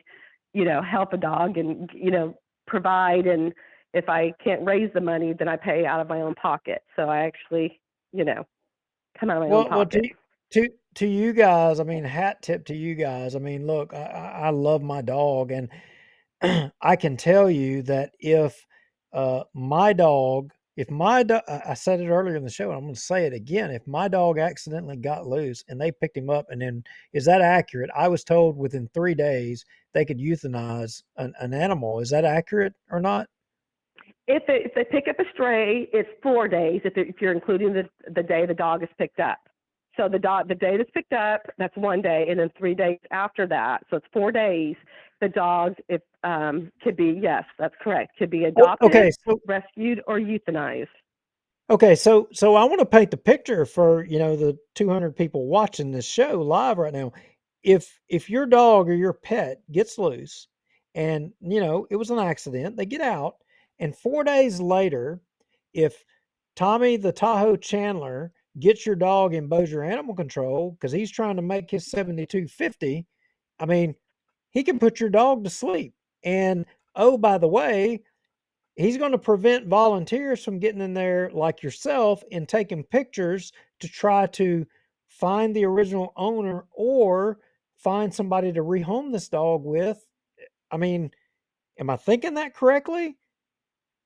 help a dog and, provide. And if I can't raise the money, then I pay out of my own pocket. So I actually, come out of my own Well, pocket. to you guys, I mean, hat tip to you guys. I mean, look, I love my dog, and I can tell you that my dog, if my dog, I said it earlier in the show, and I'm going to say it again. If my dog accidentally got loose and they picked him up, and then is that accurate? I was told within 3 days they could euthanize an animal. Is that accurate or not? If they pick up a stray, it's 4 days if you're including the day the dog is picked up. So the day that's picked up, that's 1 day, and then 3 days after that, so it's 4 days. The dog, if could be, yes, that's correct, could be Okay, adopted, so rescued, or euthanized. Okay, so I want to paint the picture for, the 200 people watching this show live right now. If your dog or your pet gets loose and, it was an accident, they get out, and 4 days later, if Tommy the Tahoe Chandler gets your dog in Bossier Animal Control because he's trying to make his 7250, I mean, he can put your dog to sleep. And oh, by the way, he's going to prevent volunteers from getting in there like yourself and taking pictures to try to find the original owner or find somebody to rehome this dog with. I mean, am I thinking that correctly?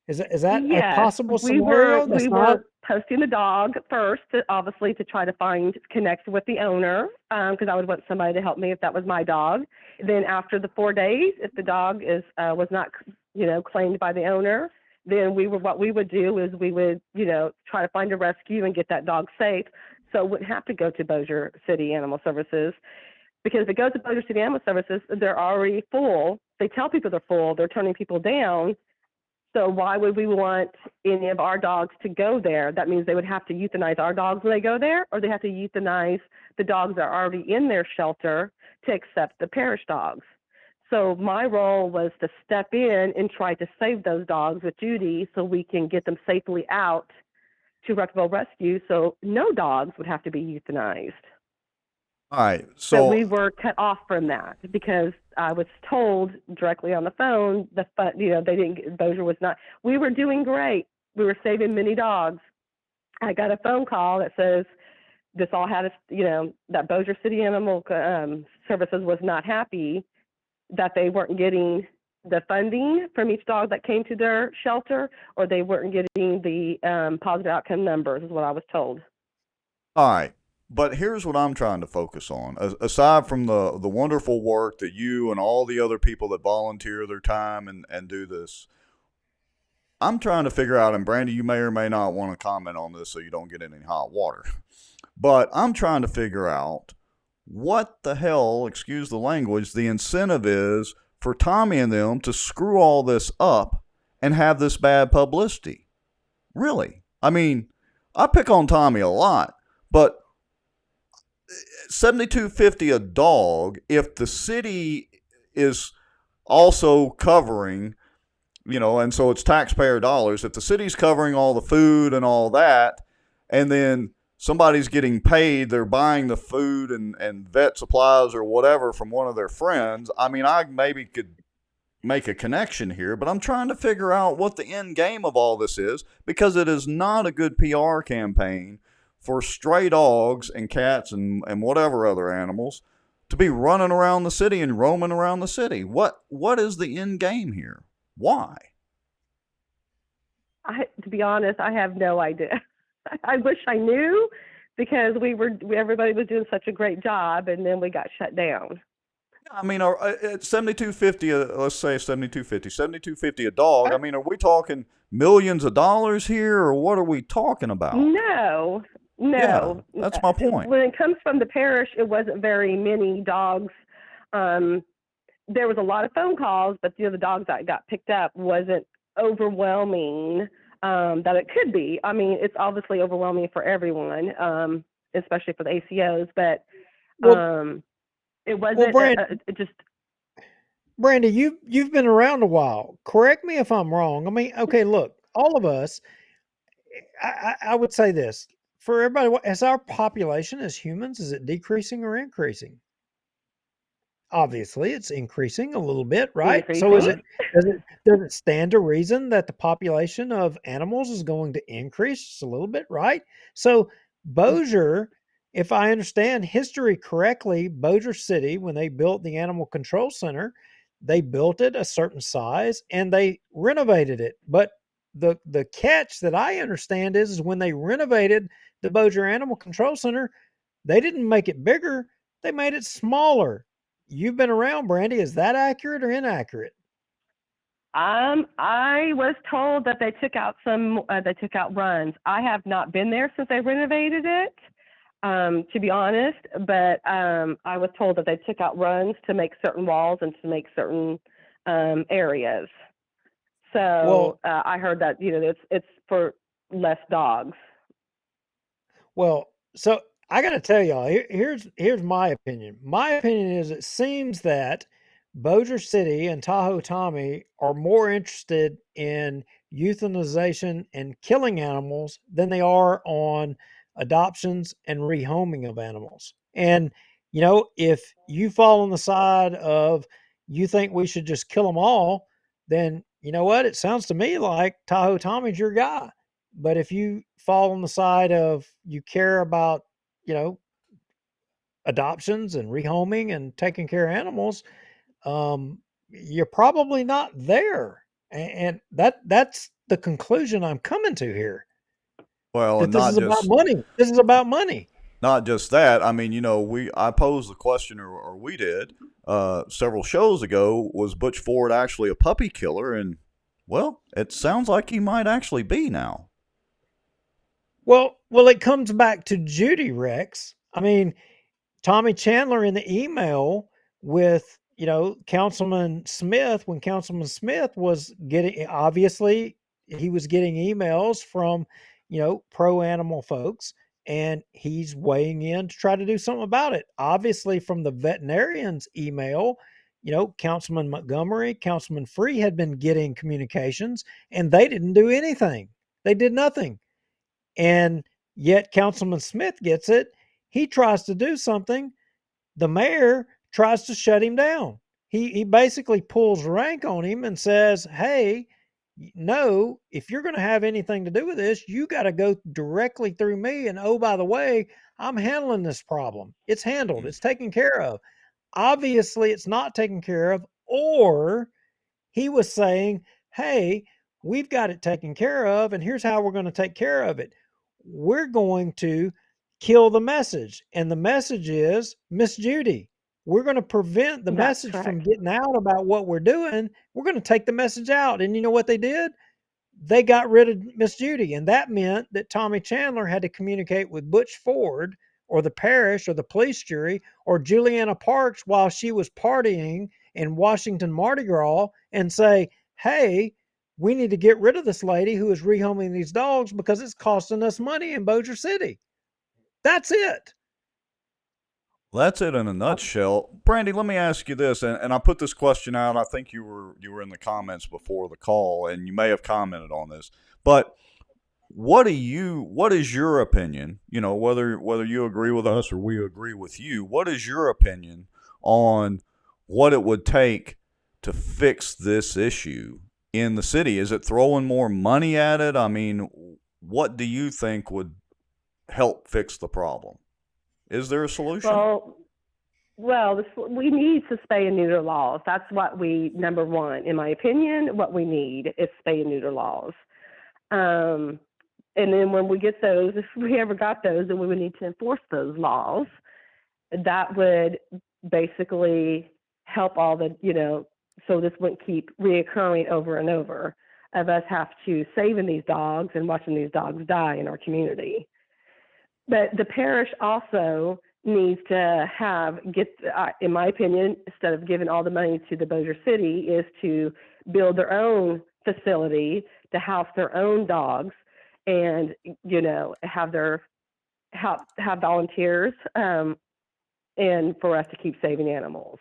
Is that a Yes, possible we were scenario? we That's not. were posting the dog first, obviously to try to find connect with the owner, because I would want somebody to help me if that was my dog. Then after the 4 days, if the dog is was not claimed by the owner, then what we would do is we would try to find a rescue and get that dog safe, so it wouldn't have to go to Bossier City Animal Services. Because if it goes to Bossier City Animal Services, they're already full. They tell people they're full. They're turning people down. So why would we want any of our dogs to go there? That means they would have to euthanize our dogs when they go there, or they have to euthanize the dogs that are already in their shelter to accept the parish dogs. So my role was to step in and try to save those dogs with Judy so we can get them safely out to reputable rescue so no dogs would have to be euthanized. All right. But So we were cut off from that because I was told directly on the phone they didn't. Bossier was not. We were doing great. We were saving many dogs. I got a phone call that says this all had that Bossier City Animal Services was not happy that they weren't getting the funding from each dog that came to their shelter, or they weren't getting the positive outcome numbers, is what I was told. all right. But here's what I'm trying to focus on. Aside from the wonderful work that you and all the other people that volunteer their time and do this, I'm trying to figure out, and Brandy, you may or may not want to comment on this so you don't get in any hot water, but I'm trying to figure out what the hell, excuse the language, the incentive is for Tommy and them to screw all this up and have this bad publicity. Really? I mean, I pick on Tommy a lot, but $72.50 a dog, if the city is also covering, and so it's taxpayer dollars, if the city's covering all the food and all that, and then somebody's getting paid, they're buying the food and vet supplies or whatever from one of their friends, I mean, I maybe could make a connection here, but I'm trying to figure out what the end game of all this is, because it is not a good PR campaign for stray dogs and cats and whatever other animals to be running around the city and roaming around the city. What is the end game here? Why? To be honest, I have no idea. I wish I knew, because everybody was doing such a great job, and then we got shut down. I mean, at $72.50, let's say $72.50 a dog. I mean, are we talking millions of dollars here, or what are we talking about? No. Yeah, that's my point. When it comes from the parish, it wasn't very many dogs. There was a lot of phone calls, but the dogs that got picked up wasn't overwhelming that it could be. I mean, it's obviously overwhelming for everyone, especially for the ACOs, but it wasn't just. Brandy, you've been around a while. Correct me if I'm wrong. I mean, okay, look, all of us. I would say this for everybody, is our population as humans, is it decreasing or increasing? Obviously, it's increasing a little bit, right? So Increasing. does it stand to reason that the population of animals is going to increase just a little bit, right? So Bossier, if I understand history correctly, Bossier City, when they built the animal control center, they built it a certain size and they renovated it. But the catch that I understand is when they renovated the Bossier Animal Control Center, they didn't make it bigger, they made it smaller. You've been around, Brandy. Is that accurate or inaccurate? I was told that they took out they took out runs. I have not been there since they renovated it, to be honest. But I was told that they took out runs to make certain walls and to make certain areas. So Well, I heard that it's for less dogs. well, so I got to tell y'all, here's my opinion. My opinion is it seems that Bossier City and Tahoe Tommy are more interested in euthanization and killing animals than they are on adoptions and rehoming of animals. And if you fall on the side of you think we should just kill them all, then you know what? It sounds to me like Tahoe Tommy's your guy. But if you fall on the side of you care about, you know, adoptions and rehoming and taking care of animals, you're probably not there. And that's the conclusion I'm coming to here. Well, That and this is about money. This is about money. not just that. I mean, I posed the question, or we did, several shows ago. Was Butch Ford actually a puppy killer? And well, it sounds like he might actually be now. Well, it comes back to Judy Rex. I mean, Tommy Chandler in the email with, Councilman Smith, when Councilman Smith was getting, obviously, he was getting emails from, pro animal folks, and he's weighing in to try to do something about it. Obviously, from the veterinarian's email, Councilman Montgomery, Councilman Free had been getting communications, and they didn't do anything. They did nothing. And yet Councilman Smith gets it. He tries to do something. The mayor tries to shut him down. He basically pulls rank on him and says, "Hey, no, if you're going to have anything to do with this, you got to go directly through me. And oh, by the way, I'm handling this problem. It's handled, it's taken care of. Obviously, it's not taken care of, or he was saying, "Hey, we've got it taken care of, and here's how we're going to take care of it. We're going to kill the message." And the message is, Miss Judy, we're going to prevent the That's message from correct. getting out about what we're doing. We're going to take the message out. And you know what they did? They got rid of Miss Judy, and that meant that Tommy Chandler had to communicate with Butch Ford or the parish or the police jury or Julianna Parks while she was partying in Washington Mardi Gras and say, "Hey, we need to get rid of this lady who is rehoming these dogs because it's costing us money in Bossier City." That's it. That's it in a nutshell. Brandy, let me ask you this, and I put this question out. I think you were in the comments before the call, and you may have commented on this. But what is your opinion? Whether you agree with us or we agree with you, what is your opinion on what it would take to fix this issue in the city? Is it throwing more money at it? I mean, what do you think would help fix the problem? Is there a solution? We need to spay and neuter laws. That's what number one, in my opinion, what we need is spay and neuter laws. And then when we get those, if we ever got those, then we would need to enforce those laws. That would basically help so this wouldn't keep reoccurring over and over of us have to saving these dogs and watching these dogs die in our community. But the parish also needs to in my opinion, instead of giving all the money to the Bossier City, is to build their own facility to house their own dogs, and have volunteers, and for us to keep saving animals.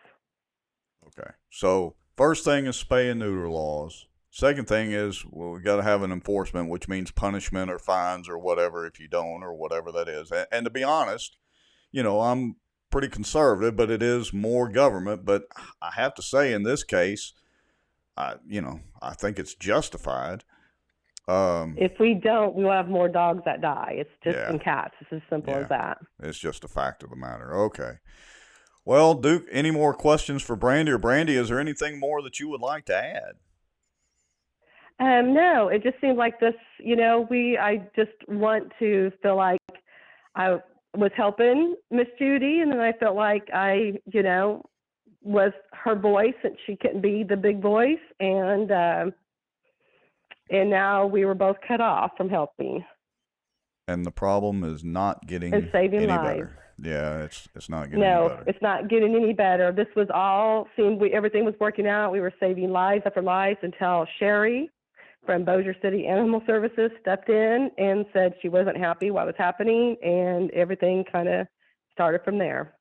Okay. So first thing is spay and neuter laws. Second thing is, well, we got to have an enforcement, which means punishment or fines or whatever if you don't or whatever that is. And to be honest, I'm pretty conservative, but it is more government. But I have to say, in this case, I think it's justified. If we don't, we will have more dogs that die. It's just Yeah. in cats. It's as simple as that. It's just a fact of the matter. Okay. Well, Duke, any more questions for Brandy? Or Brandy, is there anything more that you would like to add? No, it just seemed like this, I just want to feel like I was helping Miss Judy, and then I felt like I, was her voice, and she couldn't be the big voice, and now we were both cut off from helping. And the problem is not getting and saving any lives. better. Yeah, it's not getting any better. No, it's not getting any better. This was all everything was working out. We were saving lives after lives until Sherry from Bossier City Animal Services stepped in and said she wasn't happy what was happening, and everything kind of started from there.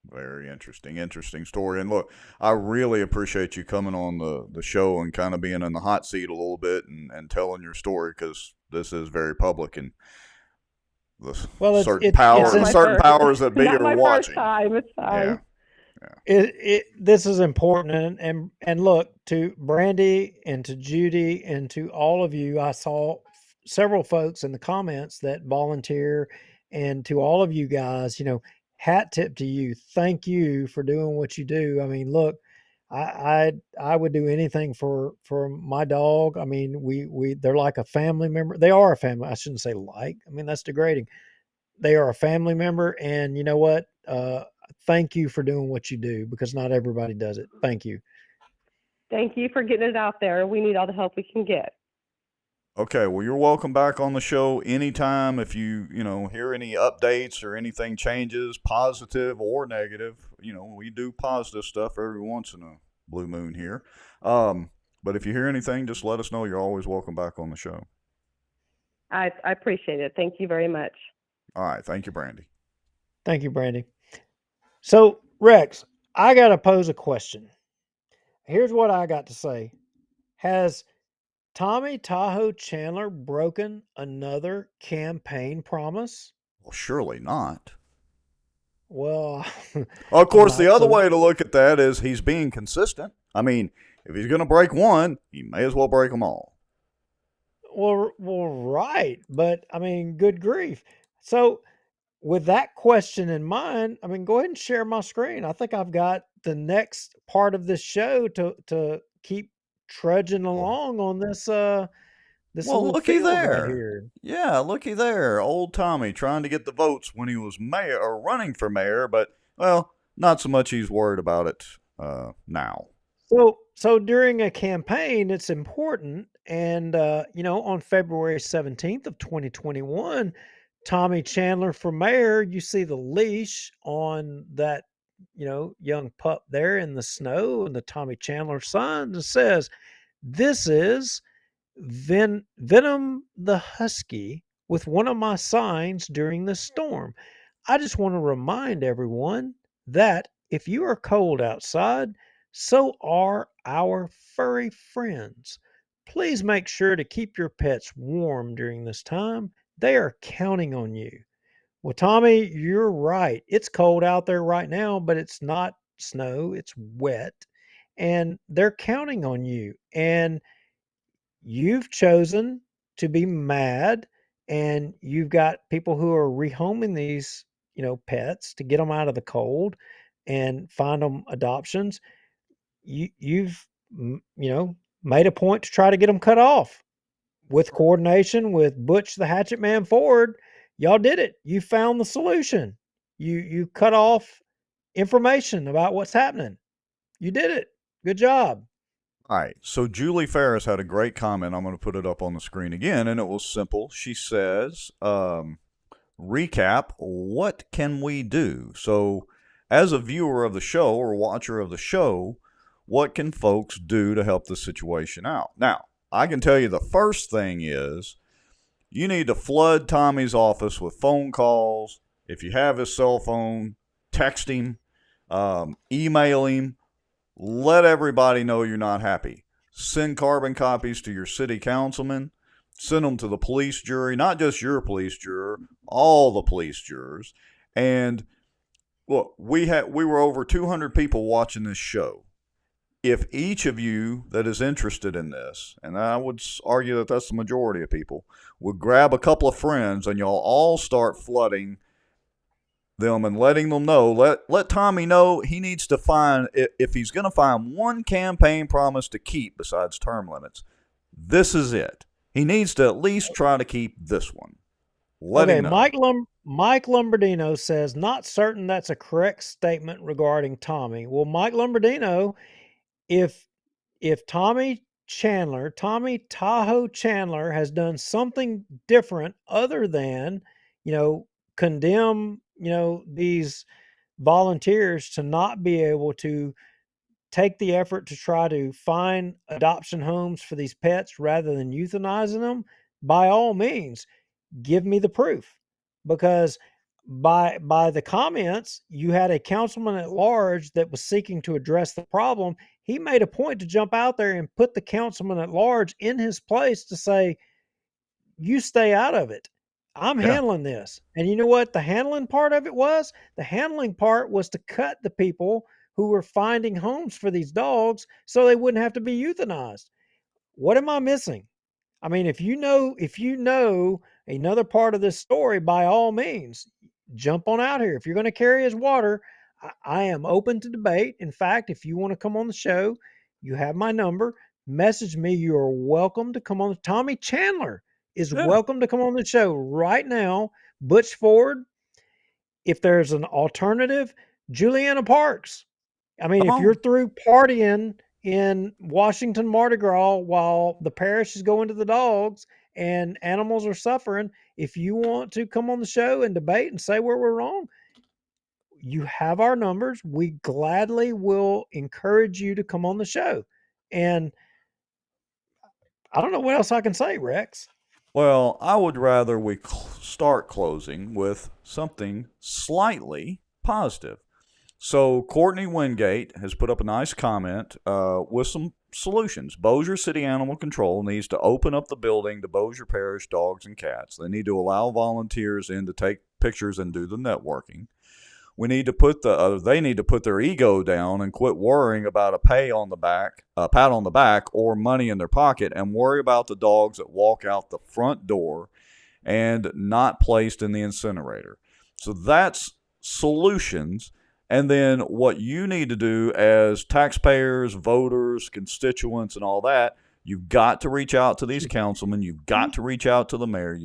Very interesting story. And look, I really appreciate you coming on the show and kind of being in the hot seat a little bit and telling your story, because this is very public, and certain powers that be are watching. First time. It's fine. Yeah. This is important, and look, to Brandy and to Judy and to all of you, I saw several folks in the comments that volunteer, and to all of you guys, hat tip to you. Thank you for doing what you do. I mean, look, I would do anything for my dog. I mean, they're like a family member. They are a family. I shouldn't say like. I mean, that's degrading. They are a family member, and you know what? Thank you for doing what you do, because not everybody does it. Thank you. Thank you for getting it out there. We need all the help we can get. Okay, well, you're welcome back on the show anytime. If you hear any updates or anything changes, positive or negative, we do positive stuff every once in a blue moon here. But if you hear anything, just let us know. You're always welcome back on the show. I appreciate it. Thank you very much. All right, thank you, Brandy. Thank you, Brandy. So, Rex, I got to pose a question. Here's what I got to say. Has Tommy Tahoe Chandler broken another campaign promise? Well, surely not. Well, of course, the other way to look at that is he's being consistent. I mean, if he's going to break one, he may as well break them all. Well, right. But, I mean, good grief. So, with that question in mind, I mean, go ahead and share my screen. I think I've got the next part of this show to keep trudging along on this looky there. Right here. Yeah, looky there. Old Tommy trying to get the votes when he was mayor or running for mayor, but, well, not so much he's worried about it now. So during a campaign, it's important. And, on February 17th of 2021, Tommy Chandler for mayor, you see the leash on that, young pup there in the snow, and the Tommy Chandler sign that says, "This is Venom the Husky with one of my signs during the storm." I just want to remind everyone that if you are cold outside, so are our furry friends. Please make sure to keep your pets warm during this time. They are counting on you. Well, Tommy, you're right. It's cold out there right now, but it's not snow, it's wet. And they're counting on you. And you've chosen to be mad, and you've got people who are rehoming these, pets to get them out of the cold and find them adoptions. You've made a point to try to get them cut off. With coordination with Butch the Hatchet Man Ford, y'all did it. You found the solution. You cut off information about what's happening. You did it. Good job. All right. So Julie Ferris had a great comment. I'm going to put it up on the screen again, and it was simple. She says, recap, what can we do? So as a viewer of the show or watcher of the show, what can folks do to help the situation out? Now, I can tell you the first thing is you need to flood Tommy's office with phone calls. If you have his cell phone, text him, email him. Let everybody know you're not happy. Send carbon copies to your city councilman. Send them to the police jury, not just your police juror, all the police jurors. And look, we were over 200 people watching this show. If each of you that is interested in this, and I would argue that that's the majority of people, would grab a couple of friends and y'all all start flooding them and letting them know, let Tommy know he needs to find, if he's going to find one campaign promise to keep besides term limits, this is it. He needs to at least try to keep this one. Let him know. Mike Lombardino says, not certain that's a correct statement regarding Tommy. Well, Mike Lombardino, if Tommy Tahoe Chandler has done something different other than, condemn, these volunteers to not be able to take the effort to try to find adoption homes for these pets rather than euthanizing them, by all means, give me the proof. Because by the comments, you had a councilman at large that was seeking to address the problem. He made a point to jump out there and put the councilman at large in his place to say, you stay out of it. I'm handling this. And you know what the handling part of it was? The handling part was to cut the people who were finding homes for these dogs so they wouldn't have to be euthanized. What am I missing? I mean, if you know another part of this story, by all means, jump on out here. If you're going to carry his water, I am open to debate. In fact, if you want to come on the show, you have my number. Message me. You are welcome to come on. Tommy Chandler is welcome to come on the show right now. Butch Ford, if there's an alternative, Julianna Parks. I mean, if you're through partying in Washington Mardi Gras while the parish is going to the dogs and animals are suffering, if you want to come on the show and debate and say where we're wrong, you have our numbers. We gladly will encourage you to come on the show. And I don't know what else I can say, Rex. Well, I would rather we start closing with something slightly positive. So Courtney Wingate has put up a nice comment with some solutions. Bossier City Animal Control needs to open up the building to Bossier Parish dogs and cats. They need to allow volunteers in to take pictures and do the networking. We need to put they need to put their ego down and quit worrying about a pat on the back, or money in their pocket, and worry about the dogs that walk out the front door and not placed in the incinerator. So that's solutions. And then what you need to do as taxpayers, voters, constituents, and all that, you've got to reach out to these councilmen. You've got to reach out to the mayor.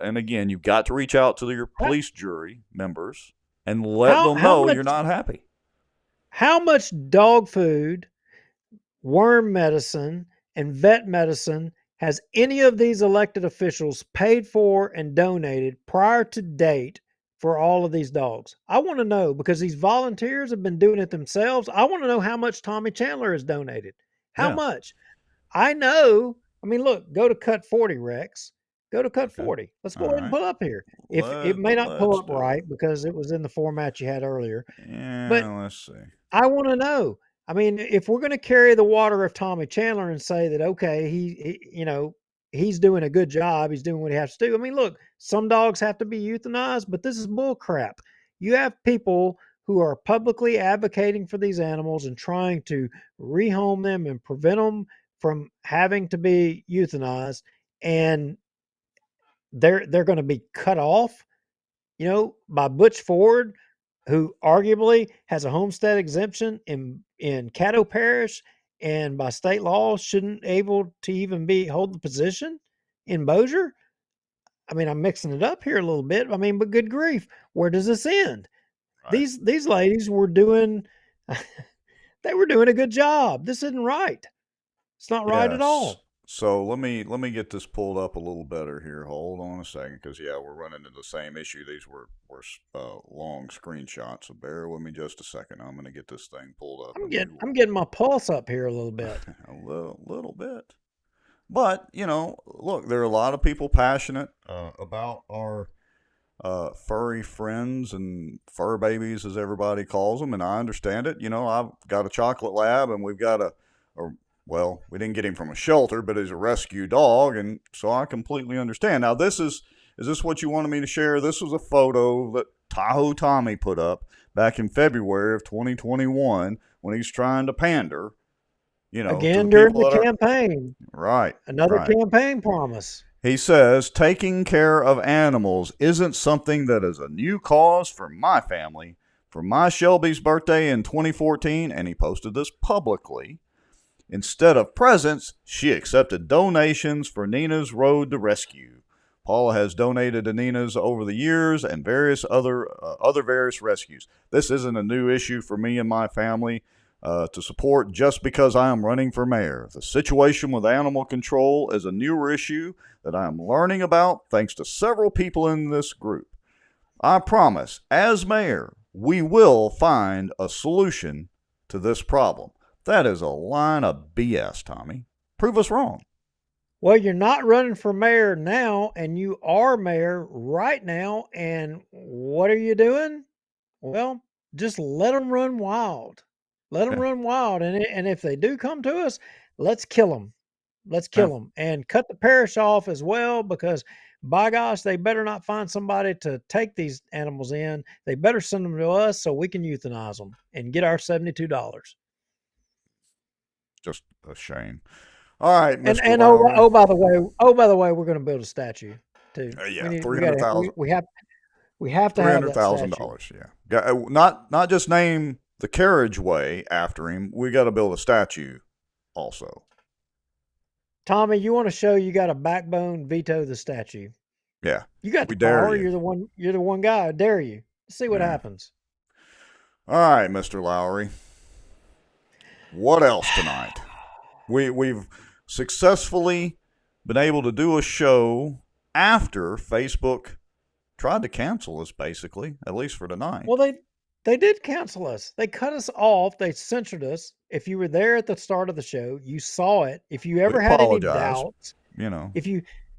And again, you've got to reach out to your police jury members and let them know you're not happy. How much dog food, worm medicine, and vet medicine has any of these elected officials paid for and donated prior to date for all of these dogs? I want to know, because these volunteers have been doing it themselves. I want to know how much Tommy Chandler has donated. How much? I know. I mean, look, go to Cut 40, Rex. Go to Cut 40. Let's go ahead and pull up here. If it may not pull up right because it was in the format you had earlier. Yeah, but let's see. I want to know. I mean, if we're going to carry the water of Tommy Chandler and say that, okay, he's doing a good job, he's doing what he has to do. I mean, look, some dogs have to be euthanized, but this is bull crap. You have people who are publicly advocating for these animals and trying to rehome them and prevent them from having to be euthanized, and they're going to be cut off, by Butch Ford, who arguably has a homestead exemption in Caddo Parish, and by state law shouldn't able to even hold the position in Bossier. I mean, I'm mixing it up here a little bit. I mean, but good grief, where does this end? Right. These ladies were doing they were doing a good job. This isn't right. It's not right at all. So let me get this pulled up a little better here. Hold on a second, because we're running into the same issue. These were long screenshots, so bear with me just a second. I'm going to get this thing pulled up. I'm getting my pulse up here a little bit. a little bit. But look, there are a lot of people passionate about our furry friends and fur babies, as everybody calls them, and I understand it. I've got a chocolate lab, and we've got a well, we didn't get him from a shelter, but he's a rescue dog, and so I completely understand. Now, is this what you wanted me to share? This was a photo that Tahoe Tommy put up back in February of 2021 when he's trying to pander, to Again the during people the that are campaign. right. Another Right. campaign promise. He says, taking care of animals isn't something that is a new cause for my family. For my Shelby's birthday in 2014, and he posted this publicly, instead of presents, she accepted donations for Nina's Road to Rescue. Paula has donated to Nina's over the years and various other various rescues. This isn't a new issue for me and my family to support just because I am running for mayor. The situation with animal control is a newer issue that I am learning about thanks to several people in this group. I promise, as mayor, we will find a solution to this problem. That is a line of BS, Tommy. Prove us wrong. Well, you're not running for mayor now, and you are mayor right now. And what are you doing? Well, just let them run wild. Let them Yeah. run wild. And if they do come to us, let's kill them. Let's Yeah. kill them and cut the parish off as well, because by gosh, they better not find somebody to take these animals in. They better send them to us so we can euthanize them and get our $72. Just a shame. All right, And Mr. oh, Lowry. by the way, we're going to build a statue too. Yeah, We got to we have to have that statue. $300,000. Yeah, not just name the carriageway after him. We got to build a statue, also. Tommy, you want to show you got a backbone? Veto the statue. Yeah, You got we the dare power. you. You're the one guy. I dare you. Let's see what Yeah. happens. All right, Mr. Lowry. What else tonight? We've successfully been able to do a show after Facebook tried to cancel us, basically, at least for tonight. Well, they did cancel us. They cut us off. They censored us. If you were there at the start of the show, you saw it. If you ever we had any apologize. doubts, You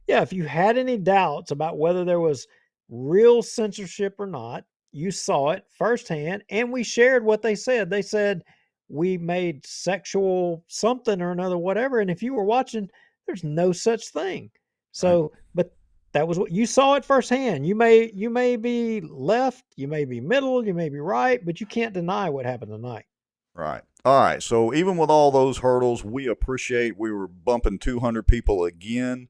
if you had any doubts about whether there was real censorship or not, you saw it firsthand, and we shared what they said. They said we made sexual something or another, whatever. And if you were watching, there's no such thing. So, but that was what you saw it firsthand. You may be left, you may be middle, you may be right, but you can't deny what happened tonight. Right. All right. So even with all those hurdles, we appreciate we were bumping 200 people again.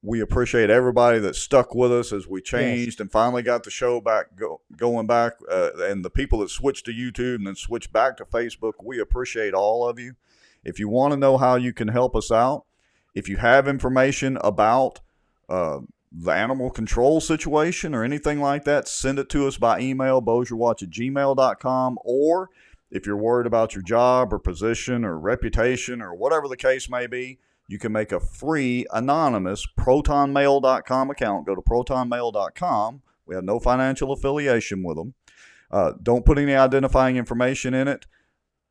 We appreciate everybody that stuck with us as we changed and finally got the show back going back, and the people that switched to YouTube and then switched back to Facebook. We appreciate all of you. If you want to know how you can help us out, if you have information about the animal control situation or anything like that, send it to us by email, bossierwatch@gmail.com, or if you're worried about your job or position or reputation or whatever the case may be, you can make a free, anonymous protonmail.com account. Go to protonmail.com. We have no financial affiliation with them. Don't put any identifying information in it.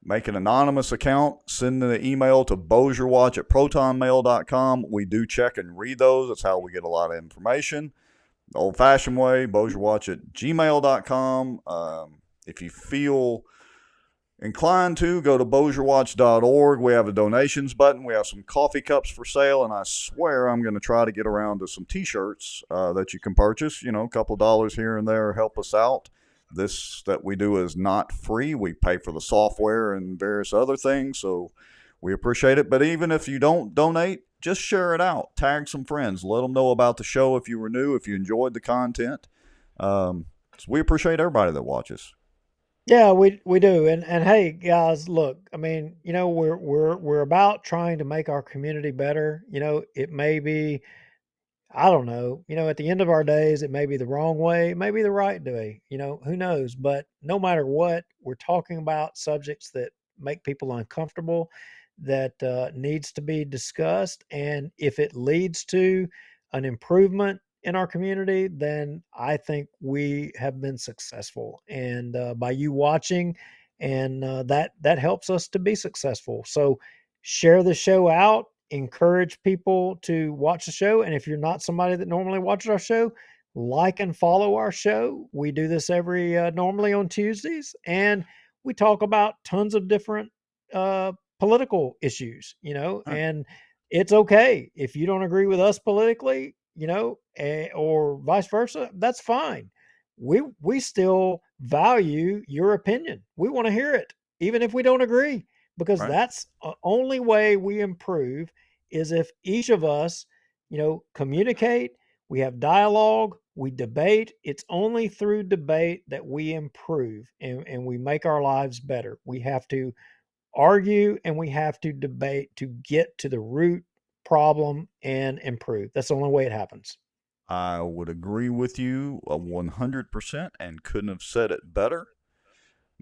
Make an anonymous account. Send the email to bossierwatch@protonmail.com. We do check and read those. That's how we get a lot of information. The old-fashioned way, bossierwatch@gmail.com. If you feel inclined to, go to bossierwatch.org. We have a donations button. We have some coffee cups for sale, and I swear I'm going to try to get around to some T-shirts that you can purchase. A couple dollars here and there help us out. This that we do is not free. We pay for the software and various other things, so we appreciate it. But even if you don't donate, just share it out. Tag some friends. Let them know about the show if you were new, if you enjoyed the content. So we appreciate everybody that watches. Yeah, we do. And hey, guys, look, I mean, we're about trying to make our community better. It may be, I don't know, at the end of our days, it may be the wrong way, it may be the right way, who knows? But no matter what, we're talking about subjects that make people uncomfortable, that needs to be discussed. And if it leads to an improvement in our community, then I think we have been successful. And by you watching, and that helps us to be successful. So share the show out, encourage people to watch the show. And if you're not somebody that normally watches our show, like and follow our show. We do this normally on Tuesdays, and we talk about tons of different political issues, Right. and it's okay if you don't agree with us politically, or vice versa. That's fine. We still value your opinion. We want to hear it, even if we don't agree, because Right. that's the only way we improve is if each of us, communicate, we have dialogue, we debate. It's only through debate that we improve and we make our lives better. We have to argue and we have to debate to get to the root problem and improve. That's the only way it happens. I would agree with you 100% and couldn't have said it better.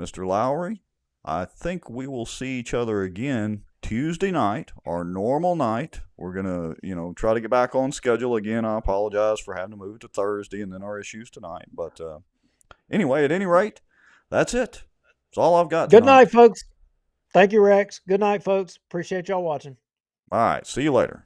Mr. Lowry, I think we will see each other again Tuesday night, our normal night. We're going to, try to get back on schedule again. I apologize for having to move to Thursday and then our issues tonight. But anyway, at any rate, that's it. That's all I've got Good tonight. night, folks. Thank you, Rex. Good night, folks. Appreciate y'all watching. All right. See you later.